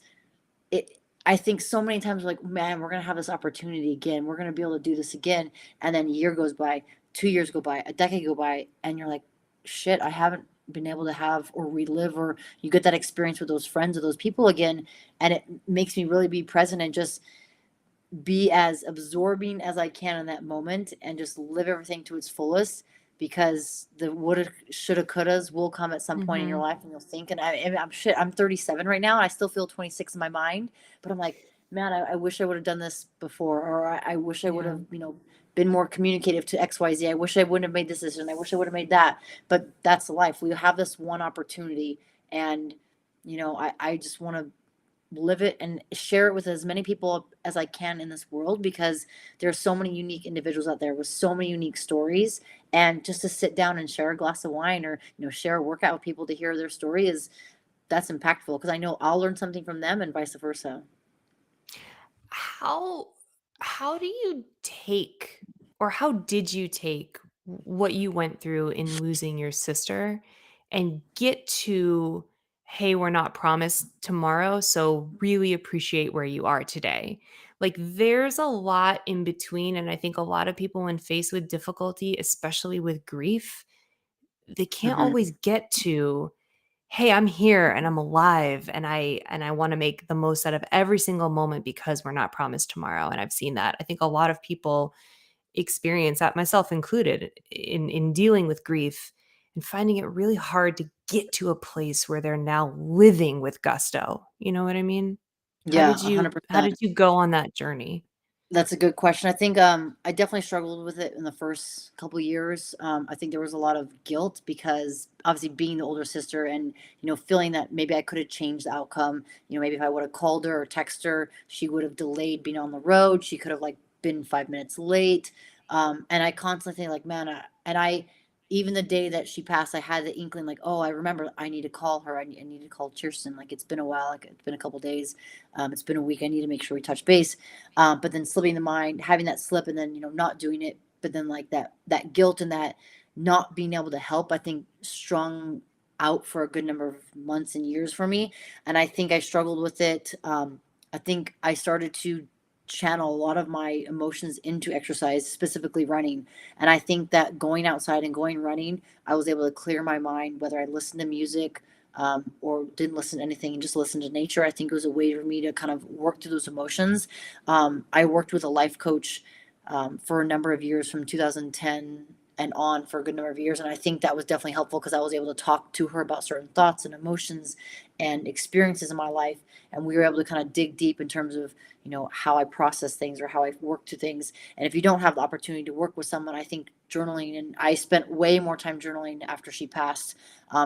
it I think so many times we're like, man, we're gonna have this opportunity again, we're gonna be able to do this again, and then a year goes by, 2 years go by, a decade go by, and you're like, shit, I haven't been able to have or relive or you get that experience with those friends or those people again. And it makes me really be present and just be as absorbing as I can in that moment and just live everything to its fullest, because the woulda, shoulda, couldas will come at some point in your Mhm. life and you'll think, and I'm shit, I'm 37 right now and I still feel 26 in my mind, but I'm like, man, I wish I would have done this before, or I wish I would Yeah. have, been more communicative to XYZ. I wish I wouldn't have made this decision. I wish I would have made that. But that's life. We have this one opportunity, and I just want to live it and share it with as many people as I can in this world, because there's so many unique individuals out there with so many unique stories, and just to sit down and share a glass of wine or share a workout with people to hear their story is that's impactful, because I know I'll learn something from them and vice versa. How how do you take, or how did you take what you went through in losing your sister and get to, hey, we're not promised tomorrow, so really appreciate where you are today? Like there's a lot in between, and I think a lot of people when faced with difficulty, especially with grief, they can't Hmm. always get to, hey, I'm here and I'm alive and I want to make the most out of every single moment because we're not promised tomorrow. And I've seen that. I think a lot of people experience that, myself included, in dealing with grief and finding it really hard to get to a place where they're now living with gusto. You know what I mean? Yeah, a hundred How percent. did you go on that journey? That's a good question. I think I definitely struggled with it in the first couple years. I think there was a lot of guilt because obviously being the older sister and feeling that maybe I could have changed the outcome. Maybe if I would have called her or texted her, she would have delayed being on the road. She could have like been 5 minutes late. And I constantly think like, man, and I even the day that she passed, I had the inkling like, oh, I remember I need to call her. I need to call Kirsten. Like it's been a while. Like it's been a couple days. It's been a week. I need to make sure we touch base, but then slipping the mind, having that slip, and then not doing it, but then like that guilt and that not being able to help, I think strung out for a good number of months and years for me, and I think I struggled with it. I think I started to channel a lot of my emotions into exercise, specifically running, and I think that going outside and going running, I was able to clear my mind, whether I listened to music, or didn't listen to anything and just listen to nature. I think it was a way for me to kind of work through those emotions. I worked with a life coach for a number of years from 2010 and on for a good number of years. And I think that was definitely helpful because I was able to talk to her about certain thoughts and emotions and experiences in my life. And we were able to kind of dig deep in terms of, how I process things or how I work through things. And if you don't have the opportunity to work with someone, I think journaling, and I spent way more time journaling after she passed,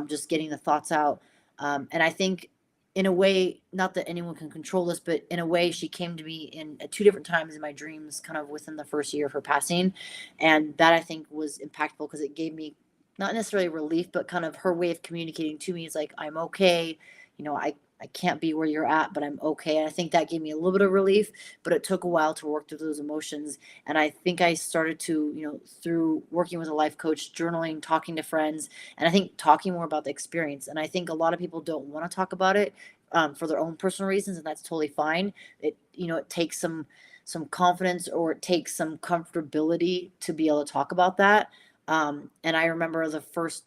just getting the thoughts out. And I think, in a way, not that anyone can control this, but in a way, she came to me in at two different times in my dreams, kind of within the first year of her passing. And that I think was impactful because it gave me not necessarily relief, but kind of her way of communicating to me is like, I'm okay. I can't be where you're at, but I'm okay. And I think that gave me a little bit of relief, but it took a while to work through those emotions. And I think I started to, through working with a life coach, journaling, talking to friends, and I think talking more about the experience. And I think a lot of people don't want to talk about it for their own personal reasons, and that's totally fine. It takes some confidence, or it takes some comfortability to be able to talk about that. And I remember the first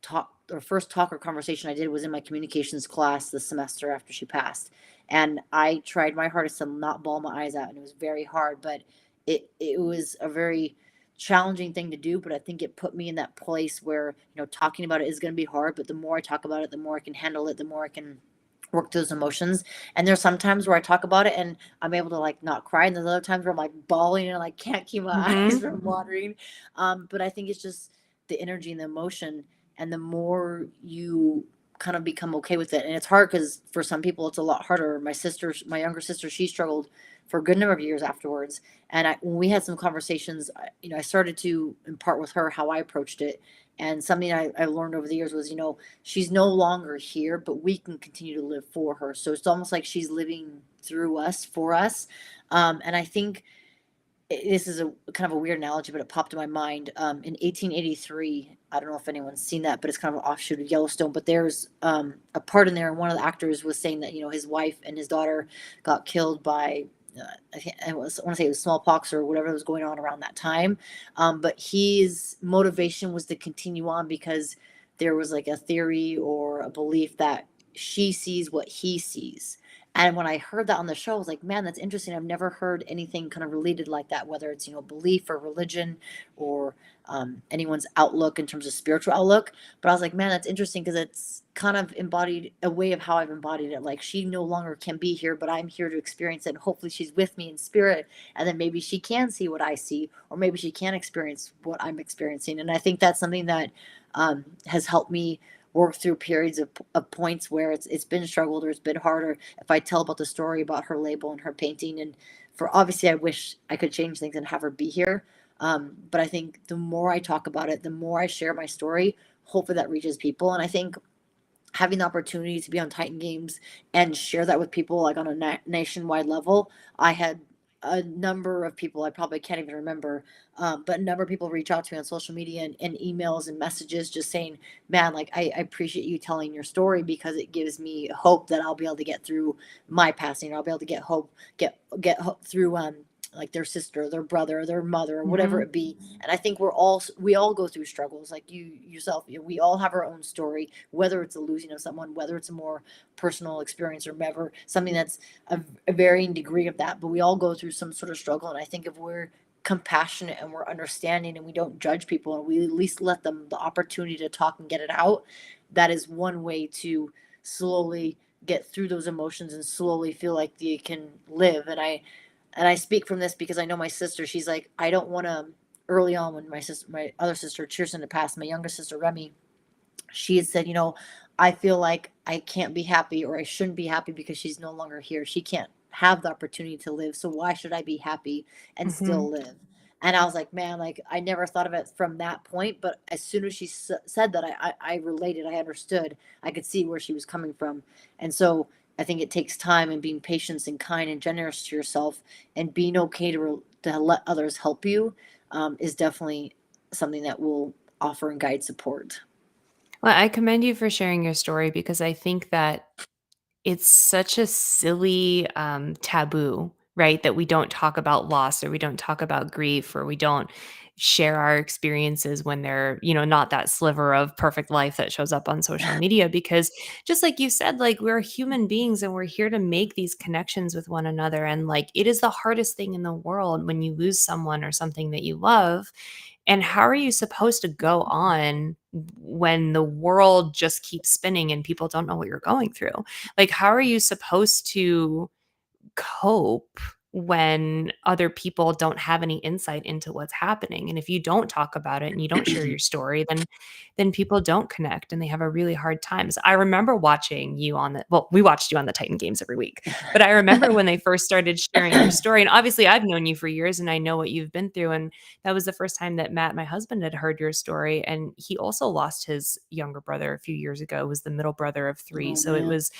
talk or conversation I did was in my communications class the semester after she passed. And I tried my hardest to not bawl my eyes out, and it was very hard, but it was a very challenging thing to do. But I think it put me in that place where, talking about it is going to be hard, but the more I talk about it, the more I can handle it, the more I can work those emotions. And there's some times where I talk about it and I'm able to like not cry, and there's other times where I'm like bawling and like can't keep my eyes Mhm. from watering. But I think it's just the energy and the emotion, and the more you kind of become okay with it. And it's hard because for some people it's a lot harder. My younger sister, she struggled for a good number of years afterwards. And when we had some conversations, I started to impart with her how I approached it. And something I learned over the years was, she's no longer here, but we can continue to live for her. So it's almost like she's living through us, for us. And I think this is a kind of a weird analogy, but it popped in my mind. In 1883, I don't know if anyone's seen that, but it's kind of an offshoot of Yellowstone. But there's a part in there, and one of the actors was saying that his wife and his daughter got killed by I want to say it was smallpox or whatever was going on around that time. But his motivation was to continue on because there was like a theory or a belief that she sees what he sees. And when I heard that on the show, I was like, man, that's interesting. I've never heard anything kind of related like that, whether it's, belief or religion or anyone's outlook in terms of spiritual outlook. But I was like, man, that's interesting because it's kind of embodied a way of how I've embodied it. Like she no longer can be here, but I'm here to experience it. And hopefully she's with me in spirit. And then maybe she can see what I see, or maybe she can experience what I'm experiencing. And I think that's something that has helped me work through periods of points where it's been struggled or it's been harder. If I tell about the story about her label and her painting, and for obviously I wish I could change things and have her be here. But I think the more I talk about it, the more I share my story, hopefully that reaches people. And I think having the opportunity to be on Titan Games and share that with people like on a nationwide level, I had a number of people, I probably can't even remember, but a number of people reach out to me on social media and emails and messages just saying, man, like I appreciate you telling your story because it gives me hope that I'll be able to get through my passing, or I'll be able to get hope through like their sister, their brother, their mother, or whatever Mhm. it be. And I think we all go through struggles, like you yourself. We all have our own story, whether it's a losing of someone, whether it's a more personal experience, or whatever, something that's a varying degree of that. But we all go through some sort of struggle. And I think if we're compassionate and we're understanding and we don't judge people and we at least let them the opportunity to talk and get it out, that is one way to slowly get through those emotions and slowly feel like they can live. And I speak from this because I know my sister, she's like, I don't want to. Early on, when my other sister Cheerson had passed, my younger sister Remy, she had said, I feel like I can't be happy, or I shouldn't be happy because she's no longer here. She can't have the opportunity to live. So why should I be happy and Mhm. still live? And I was like, man, like I never thought of it from that point. But as soon as she said that, I related, I understood, I could see where she was coming from. And so I think it takes time and being patient and kind and generous to yourself and being okay to let others help you, is definitely something that will offer and guide support. Well, I commend you for sharing your story because I think that it's such a silly, taboo, right? That we don't talk about loss, or we don't talk about grief, or we don't share our experiences when they're, not that sliver of perfect life that shows up on social media. Because just like you said, like we're human beings and we're here to make these connections with one another. And like it is the hardest thing in the world when you lose someone or something that you love. And how are you supposed to go on when the world just keeps spinning and people don't know what you're going through? Like, how are you supposed to cope when other people don't have any insight into what's happening? And if you don't talk about it and you don't share your story, then people don't connect and they have a really hard time. So I remember watching you on the well, we watched you on the Titan Games every week. But I remember when they first started sharing your story, and obviously I've known you for years and I know what you've been through. And that was the first time that Matt, my husband, had heard your story. And he also lost his younger brother a few years ago. It was the middle brother of three. Oh So it man. was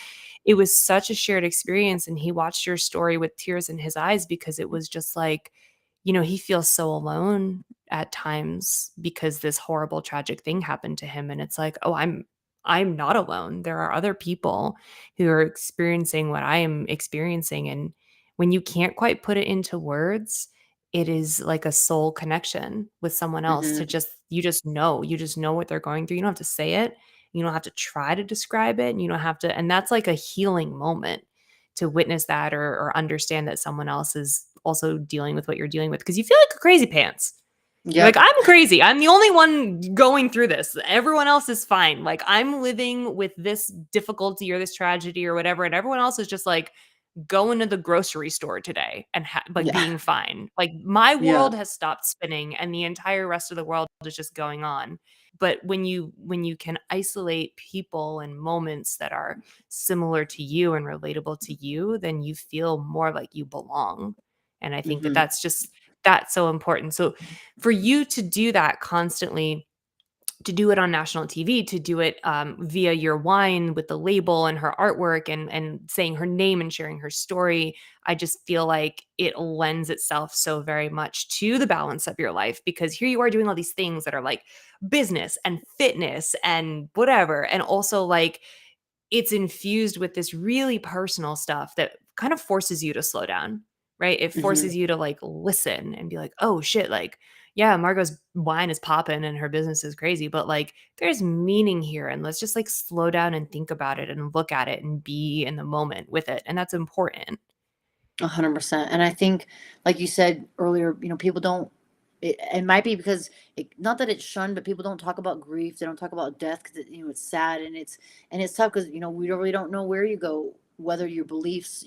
it was such a shared experience, and he watched your story with tears in his eyes because it was just like, he feels so alone at times because this horrible tragic thing happened to him, and it's like, "Oh, I'm not alone. There are other people who are experiencing what I am experiencing." And when you can't quite put it into words, it is like a soul connection with someone else to Mhm. just you just know what they're going through. You don't have to say it. You don't have to try to describe it. And you don't have to, and that's like a healing moment to witness that or understand that someone else is also dealing with what you're dealing with because you feel like a crazy pants. You're like, Yep. I'm crazy. I'm the only one going through this. Everyone else is fine. Like, I'm living with this difficulty or this tragedy or whatever. And everyone else is just like going to the grocery store today and like Yeah. being fine. Like, my Yeah. world has stopped spinning and the entire rest of the world is just going on. But when you can isolate people and moments that are similar to you and relatable to you, then you feel more like you belong. And I think that Mhm. that's so important. So for you to do that constantly, to do it on national TV, to do it via your wine with the label and her artwork and saying her name and sharing her story, I just feel like it lends itself so very much to the balance of your life because here you are doing all these things that are like business and fitness and whatever, and also like it's infused with this really personal stuff that kind of forces you to slow down, right? It Mhm. forces you to like listen and be like, "Oh shit, like yeah, Margot's wine is popping and her business is crazy, but like there's meaning here and let's just like slow down and think about it and look at it and be in the moment with it." And that's important. 100%. And I think, like you said earlier, people don't. It might be because not that it's shunned, but people don't talk about grief. They don't talk about death because it's sad and it's tough because we really don't know where you go, whether your beliefs,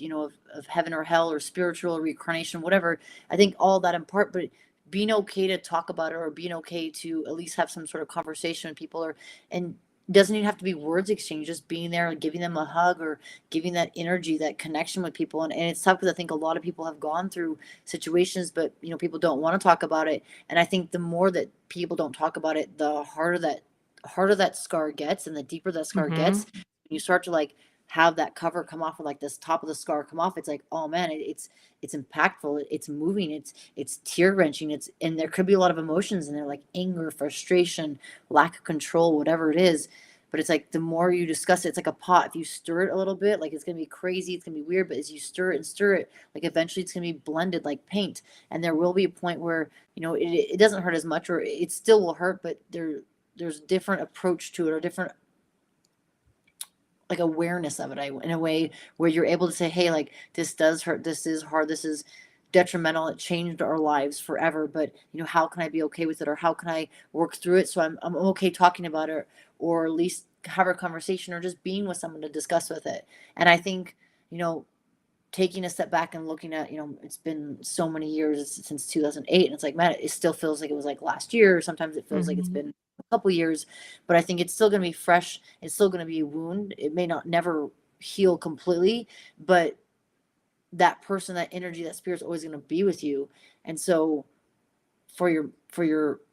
of heaven or hell or spiritual or reincarnation, whatever. I think all that in part, but being okay to talk about it or being okay to at least have some sort of conversation with people or and doesn't even have to be words exchanged, just being there and giving them a hug or giving that energy, that connection with people. And it's tough because I think a lot of people have gone through situations, but people don't want to talk about it. And I think the more that people don't talk about it, the harder that scar gets and the deeper that scar Mhm. gets. You start to like have that cover come off or like this top of the scar come off. It's like, oh man, it's impactful. It's moving. It's tear wrenching. And there could be a lot of emotions in there, like anger, frustration, lack of control, whatever it is. But it's like the more you discuss it, it's like a pot. If you stir it a little bit, like it's gonna be crazy, it's gonna be weird. But as you stir it and stir it, like eventually it's gonna be blended like paint. And there will be a point where it doesn't hurt as much, or it still will hurt, but there's different approach to it or different like awareness of it in a way where you're able to say, hey, like this does hurt, this is hard, this is detrimental, it changed our lives forever, but how can I be okay with it, or how can I work through it so I'm okay talking about it, or at least have a conversation or just being with someone to discuss with it. And I think you know taking a step back and looking at, it's been so many years since 2008, and it's like, man, it still feels like it was like last year, or sometimes it feels like it's Mhm. been a couple years. But I think it's still going to be fresh, it's still going to be a wound, it may not never heal completely, but that person, that energy, that spirit's always going to be with you. And so for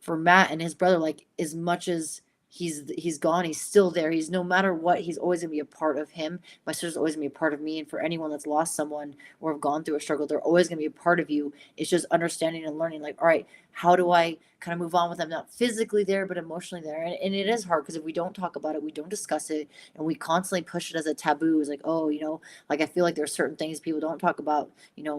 Matt and his brother, like as much as he's gone, he's still there. He's no matter what, he's always gonna be a part of him. My sister's always gonna be a part of me. And for anyone that's lost someone or have gone through a struggle, they're always gonna be a part of you. It's just understanding and learning, like, all right, how do I kind of move on with them? Not physically there, but emotionally there. And it is hard because if we don't talk about it, we don't discuss it, and we constantly push it as a taboo. It's like, oh, like I feel like there's certain things people don't talk about,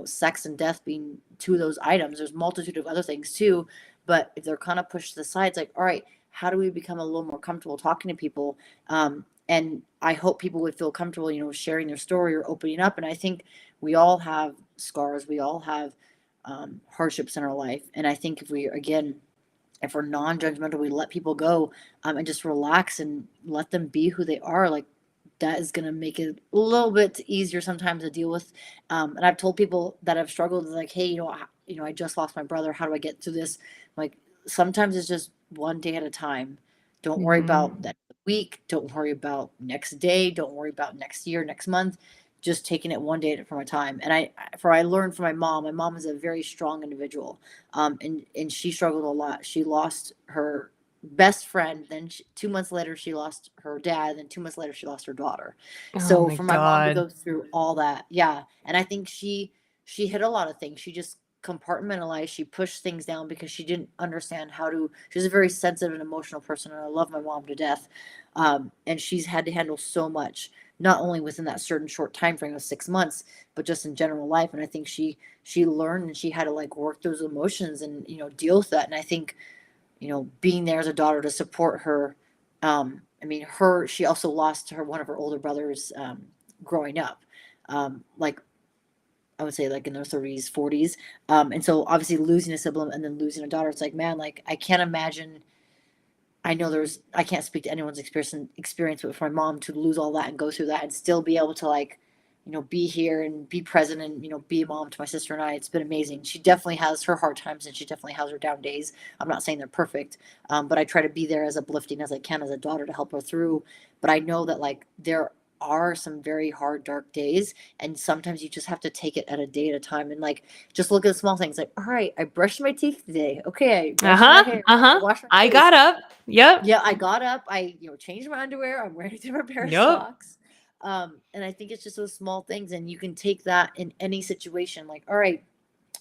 sex and death being two of those items. There's multitude of other things too, but if they're kind of pushed to the side, it's like, all right, how do we become a little more comfortable talking to people? And I hope people would feel comfortable, sharing their story or opening up. And I think we all have scars, we all have hardships in our life. And I think if we're non-judgmental, we let people go, and just relax and let them be who they are, like that is going to make it a little bit easier sometimes to deal with. And I've told people that have struggled, like, hey, I just lost my brother, how do I get through this? Like, sometimes it's just one day at a time. Don't worry about Mhm. that week, don't worry about next day, don't worry about next year, next month. Just taking it one day at a time. And I learned from my mom. My mom is a very strong individual, and she struggled a lot. She lost her best friend, then 2 months later she lost her dad, then 2 months later she lost her daughter. Oh So my for my mom to god. go through all that, yeah. And I think she hit a lot of things. She just compartmentalized. She pushed things down because she didn't understand how to. She's a very sensitive and emotional person, and I love my mom to death. And she's had to handle so much, not only within that certain short time frame of 6 months, but just in general life. And I think she learned, and she had to like work those emotions and deal with that. And I think being there as a daughter to support her. I mean, she also lost one of her older brothers growing up. Like I would say like in their 30s, 40s. And so obviously losing a sibling and then losing a daughter, it's like, man, like I can't imagine. I can't speak to anyone's experience, but for my mom to lose all that and go through that and still be able to like, be here and be present and, be a mom to my sister and I, it's been amazing. She definitely has her hard times and she definitely has her down days. I'm not saying they're perfect, but I try to be there as uplifting as I can as a daughter to help her through. But I know that like there are some very hard, dark days, and sometimes you just have to take it at a day at a time and like just look at the small things. Like, all right, I brushed my teeth today. Okay, I brushed my Uh-huh. hair. I Uh-huh. washed my I face. got up. Yep. Yeah, I got up. I, changed my underwear. I'm wearing a different pair of Yep. socks. And I think it's just those small things, and you can take that in any situation. Like, all right,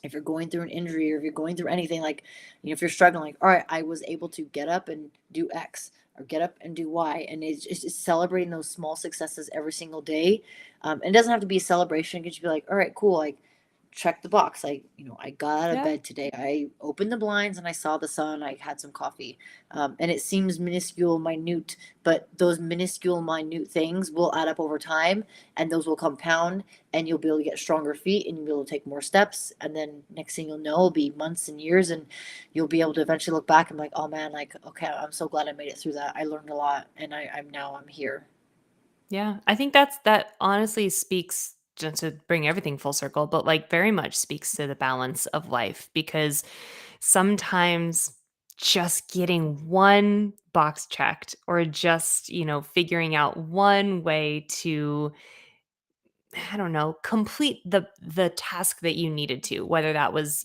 if you're going through an injury or if you're going through anything, like, if you're struggling, like, all right, I was able to get up and do X or get up and do Y. And it's just celebrating those small successes every single day. And it doesn't have to be a celebration. It could just be like, all right, cool. Like, check the box. I got out of Yeah. bed today. I opened the blinds and I saw the sun. I had some coffee. And it seems minuscule, minute, but those minuscule, minute things will add up over time, and those will compound, and you'll be able to get stronger feet, and you'll be able to take more steps. And then next thing you'll know, it'll be months and years, and you'll be able to eventually look back and be like, oh man, like, okay, I'm so glad I made it through that. I learned a lot, and I'm here. Yeah. I think that honestly speaks, just to bring everything full circle, but like very much speaks to the balance of life, because sometimes just getting one box checked, or just, figuring out one way to, I don't know, complete the task that you needed to, whether that was,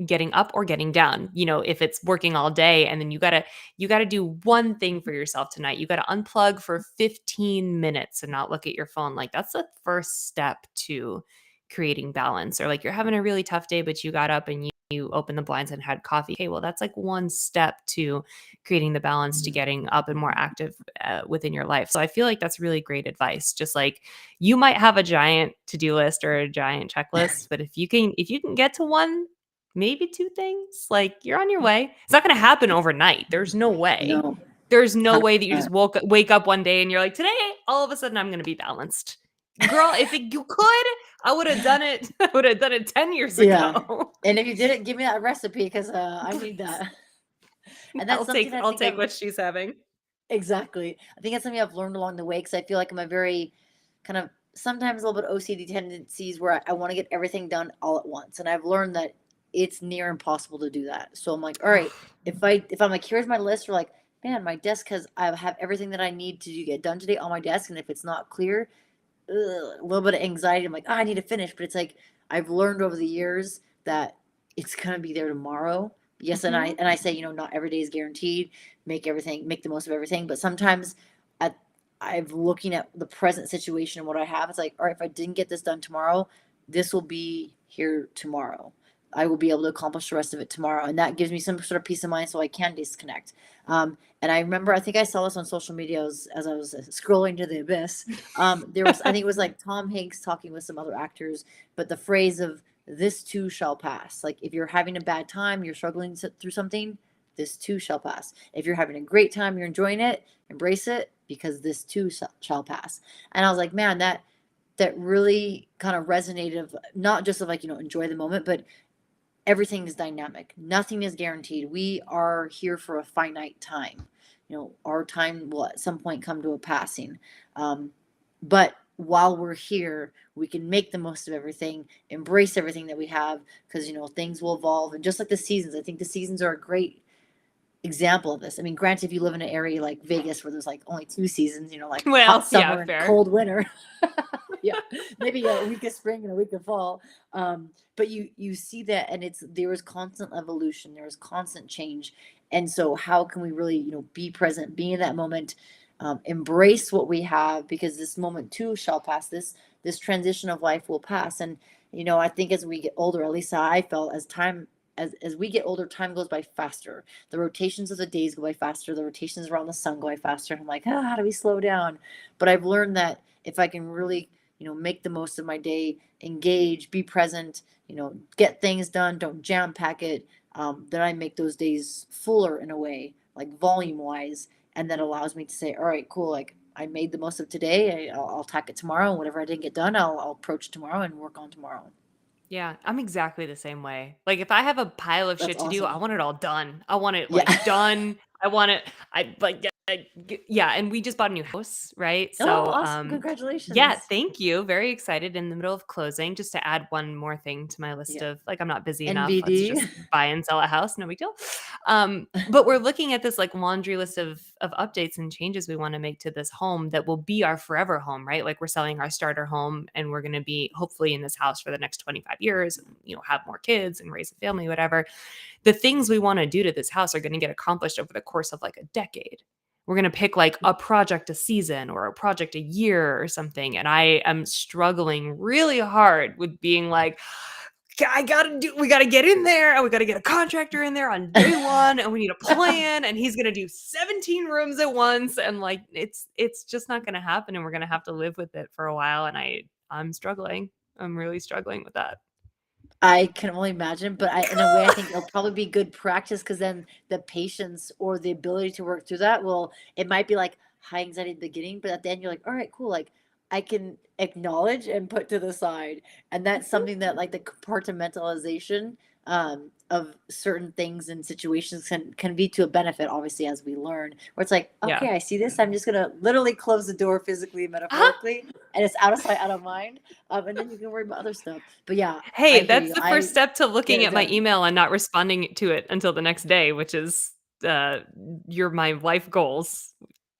getting up or getting down. If it's working all day and then you gotta do one thing for yourself tonight. You gotta unplug for 15 minutes and not look at your phone. Like, that's the first step to creating balance. Or like, you're having a really tough day, but you got up and you opened the blinds and had coffee. Okay, well, that's like one step to creating the balance to getting up and more active within your life. So I feel like that's really great advice. Just like, you might have a giant to-do list or a giant checklist, but if you can get to one, maybe two things, like, you're on your way. It's not going to happen overnight. There's no way. No, There's no way that you just 100%. wake up one day and you're like, today, all of a sudden, I'm going to be balanced. Girl, if you could, I would have done it. I would have done it 10 years Yeah. ago. And if you didn't, give me that recipe because I need that. And that's I'll something take I I'll think take I've what she's having. exactly. I think that's something I've learned along the way because I feel like I'm a very kind of sometimes a little bit OCD tendencies where I want to get everything done all at once. And I've learned that it's near impossible to do that. So I'm like, all right, if I'm like, here's my list, or like, man, my desk has I have everything that I need to get done today on my desk. And if it's not clear, a little bit of anxiety. I'm like, oh, I need to finish. But it's like I've learned over the years that it's gonna be there tomorrow. Yes, and I Mhm. and I say, not every day is guaranteed. Make the most of everything. But sometimes at I'm looking at the present situation and what I have. It's like, all right, if I didn't get this done tomorrow, this will be here tomorrow. I will be able to accomplish the rest of it tomorrow. And that gives me some sort of peace of mind so I can disconnect. And I remember, I think I saw this on social media as I was scrolling to the abyss. There was, I think it was like Tom Hanks talking with some other actors, but the phrase of this too shall pass. Like if you're having a bad time, you're struggling through something, this too shall pass. If you're having a great time, you're enjoying it, embrace it because this too shall pass. And I was like, man, that really kind of resonated of not just of like, enjoy the moment, but everything is dynamic. Nothing is guaranteed. We are here for a finite time. Our time will at some point come to a passing. Um, but while we're here, we can make the most of everything, embrace everything that we have, because things will evolve. And just like the seasons, I think the seasons are a great example of this. I mean, granted, if you live in an area like Vegas where there's like only two seasons, like hot Well, yeah, summer and fair. cold winter. Yeah, maybe a week of spring and a week of fall. But you see that, and there is constant evolution, there is constant change, and so how can we really be present, be in that moment, embrace what we have because this moment too shall pass. This transition of life will pass, and I think as we get older, at least how I felt, as we get older, time goes by faster. The rotations of the days go by faster. The rotations around the sun go by faster. And I'm like, how do we slow down? But I've learned that if I can really, make the most of my day, engage, be present, get things done, don't jam pack it, then I make those days fuller in a way, like volume wise. And that allows me to say, all right, cool. Like I made the most of today. I'll tack it tomorrow. And whatever I didn't get done, I'll approach tomorrow and work on tomorrow. Yeah, I'm exactly the same way. Like, if I have a pile of That's shit to do, I awesome. want it all done. I want it, Yeah. like, done. I want it yeah, and we just bought a new house, right? Oh, So, awesome. yeah, Congratulations. thank you. Very excited in the middle of closing just to add one more thing to my list Yeah. of, like, I'm not busy enough. Let's NVD. just buy and sell a house, no big deal. But we're looking at this, like, laundry list of updates and changes we wanna make to this home that will be our forever home, right? Like, we're selling our starter home, and we're gonna be hopefully in this house for the next 25 years and, have more kids and raise a family, whatever. The things we wanna do to this house are gonna get accomplished over the course of, like, a decade. We're gonna pick, like, a project a season or a project a year or something, and I am struggling really hard with being like, we gotta get in there, and we gotta get a contractor in there on day 1, and we need a plan, and he's gonna do 17 rooms at once, and, like, it's just not gonna happen, and we're gonna have to live with it for a while, and I'm struggling. I'm really struggling with that. I can only imagine, but in a way, I think it'll probably be good practice because then the patience or the ability to work through that it might be like high anxiety at the beginning, but at the end, you're like, all right, cool. Like I can acknowledge and put to the side. And that's Mhm. something that like the compartmentalization of certain things and situations can be to a benefit, obviously, as we learn, where it's like, Yeah. okay, I see this. I'm just going to literally close the door physically, Uh-huh. metaphorically, and it's out of sight, out of mind. And then you can worry about other stuff. But yeah, I Hey, hear that's you. the first I step to get looking it at my done. email and not responding to it until the next day, which is, uh, you're my life goals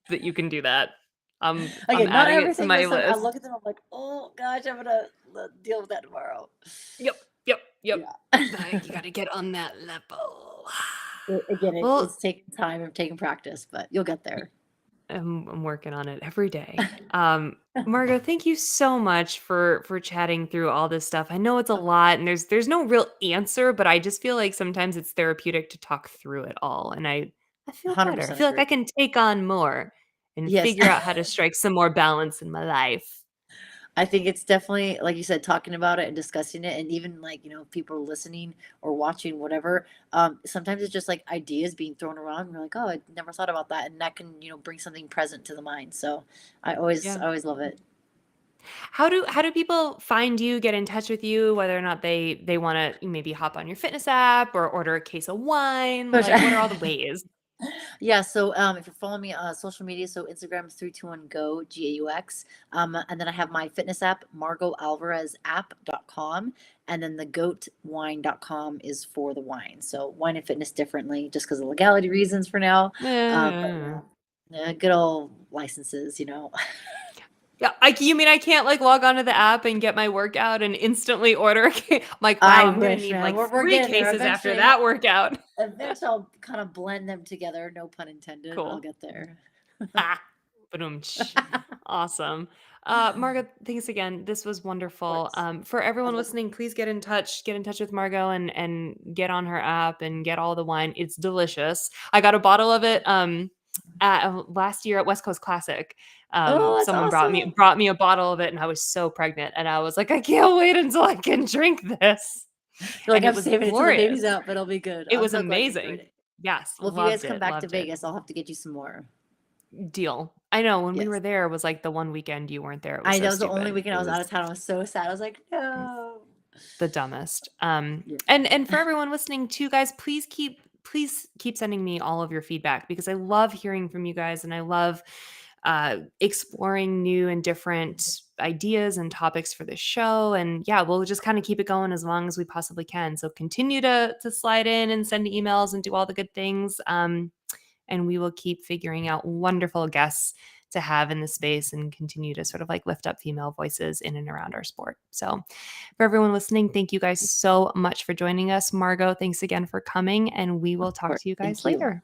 that you can do that. I'm Okay, not adding it to everything, my but some I list. look at them, I'm like, "Oh gosh, I'm gonna deal with that tomorrow." Yep, yep, yep. Yeah. You gotta get on that level. Again, Well, it's taking time and taking practice, but you'll get there. I'm working on it every day. Margot, thank you so much for chatting through all this stuff. I know it's a lot and there's no real answer, but I just feel like sometimes it's therapeutic to talk through it all. And I feel better. I 100% feel like agree. I can take on more and Yes. figure out how to strike some more balance in my life. I think it's definitely, like you said, talking about it and discussing it, and even like, if people are listening or watching, whatever, sometimes it's just like ideas being thrown around. And you're like, "Oh, I never thought about that." And that can, bring something present to the mind. So Yeah. I always love it. How do people find you, get in touch with you, whether or not they want to maybe hop on your fitness app or order a case of wine? Push. Like what are all the ways? Yeah, so if you're following me on social media, so Instagram is 321 go GAUX. And then I have my fitness app, Margaux Alvarez app.com. And then the goatwine.com is for the wine. So wine and fitness differently just because of legality reasons for now. But Eh. yeah, good old licenses. Yeah, you mean I can't, like, log onto the app and get my workout and instantly order I'm like, "Wow, I I'm gonna wish, need, man. like, We're 3 getting there. cases after that workout." Eventually I'll kind of blend them together. No pun intended. I'll Cool. get there. Ah, Badoomtsh. Awesome. Margo, thanks again. This was Of wonderful. course. For I everyone love listening, please get in touch. Get in touch with Margot and get on her app and get all the wine. It's delicious. I got a bottle of it last year at West Coast Classic. Oh, that's Someone awesome. brought me a bottle of it, and I was so pregnant, and I was like, I can't wait until I can drink this. You're like, And it "I'm was saving it till the glorious. baby's out, but it'll be good." It I'm was so glad you enjoyed amazing. it. Yes, Well, if you guys loved come it. back to Loved it. Vegas, I'll have to get you some more. Deal. I know when we Yes. were there, it was like the one weekend you weren't there. It was I so That was the only stupid. weekend It I was out was of town. I was so sad. I was like, "No." the dumbest. Yeah. And for everyone listening too, guys, please keep sending me all of your feedback because I love hearing from you guys and I love exploring new and different ideas and topics for this show. And yeah, we'll just kind of keep it going as long as we possibly can. So continue to slide in and send emails and do all the good things. And we will keep figuring out wonderful guests to have in the space and continue to sort of like lift up female voices in and around our sport. So, for everyone listening, thank you guys so much for joining us. Margot, thanks again for coming, and we will Of talk course. to you guys Thank you. later.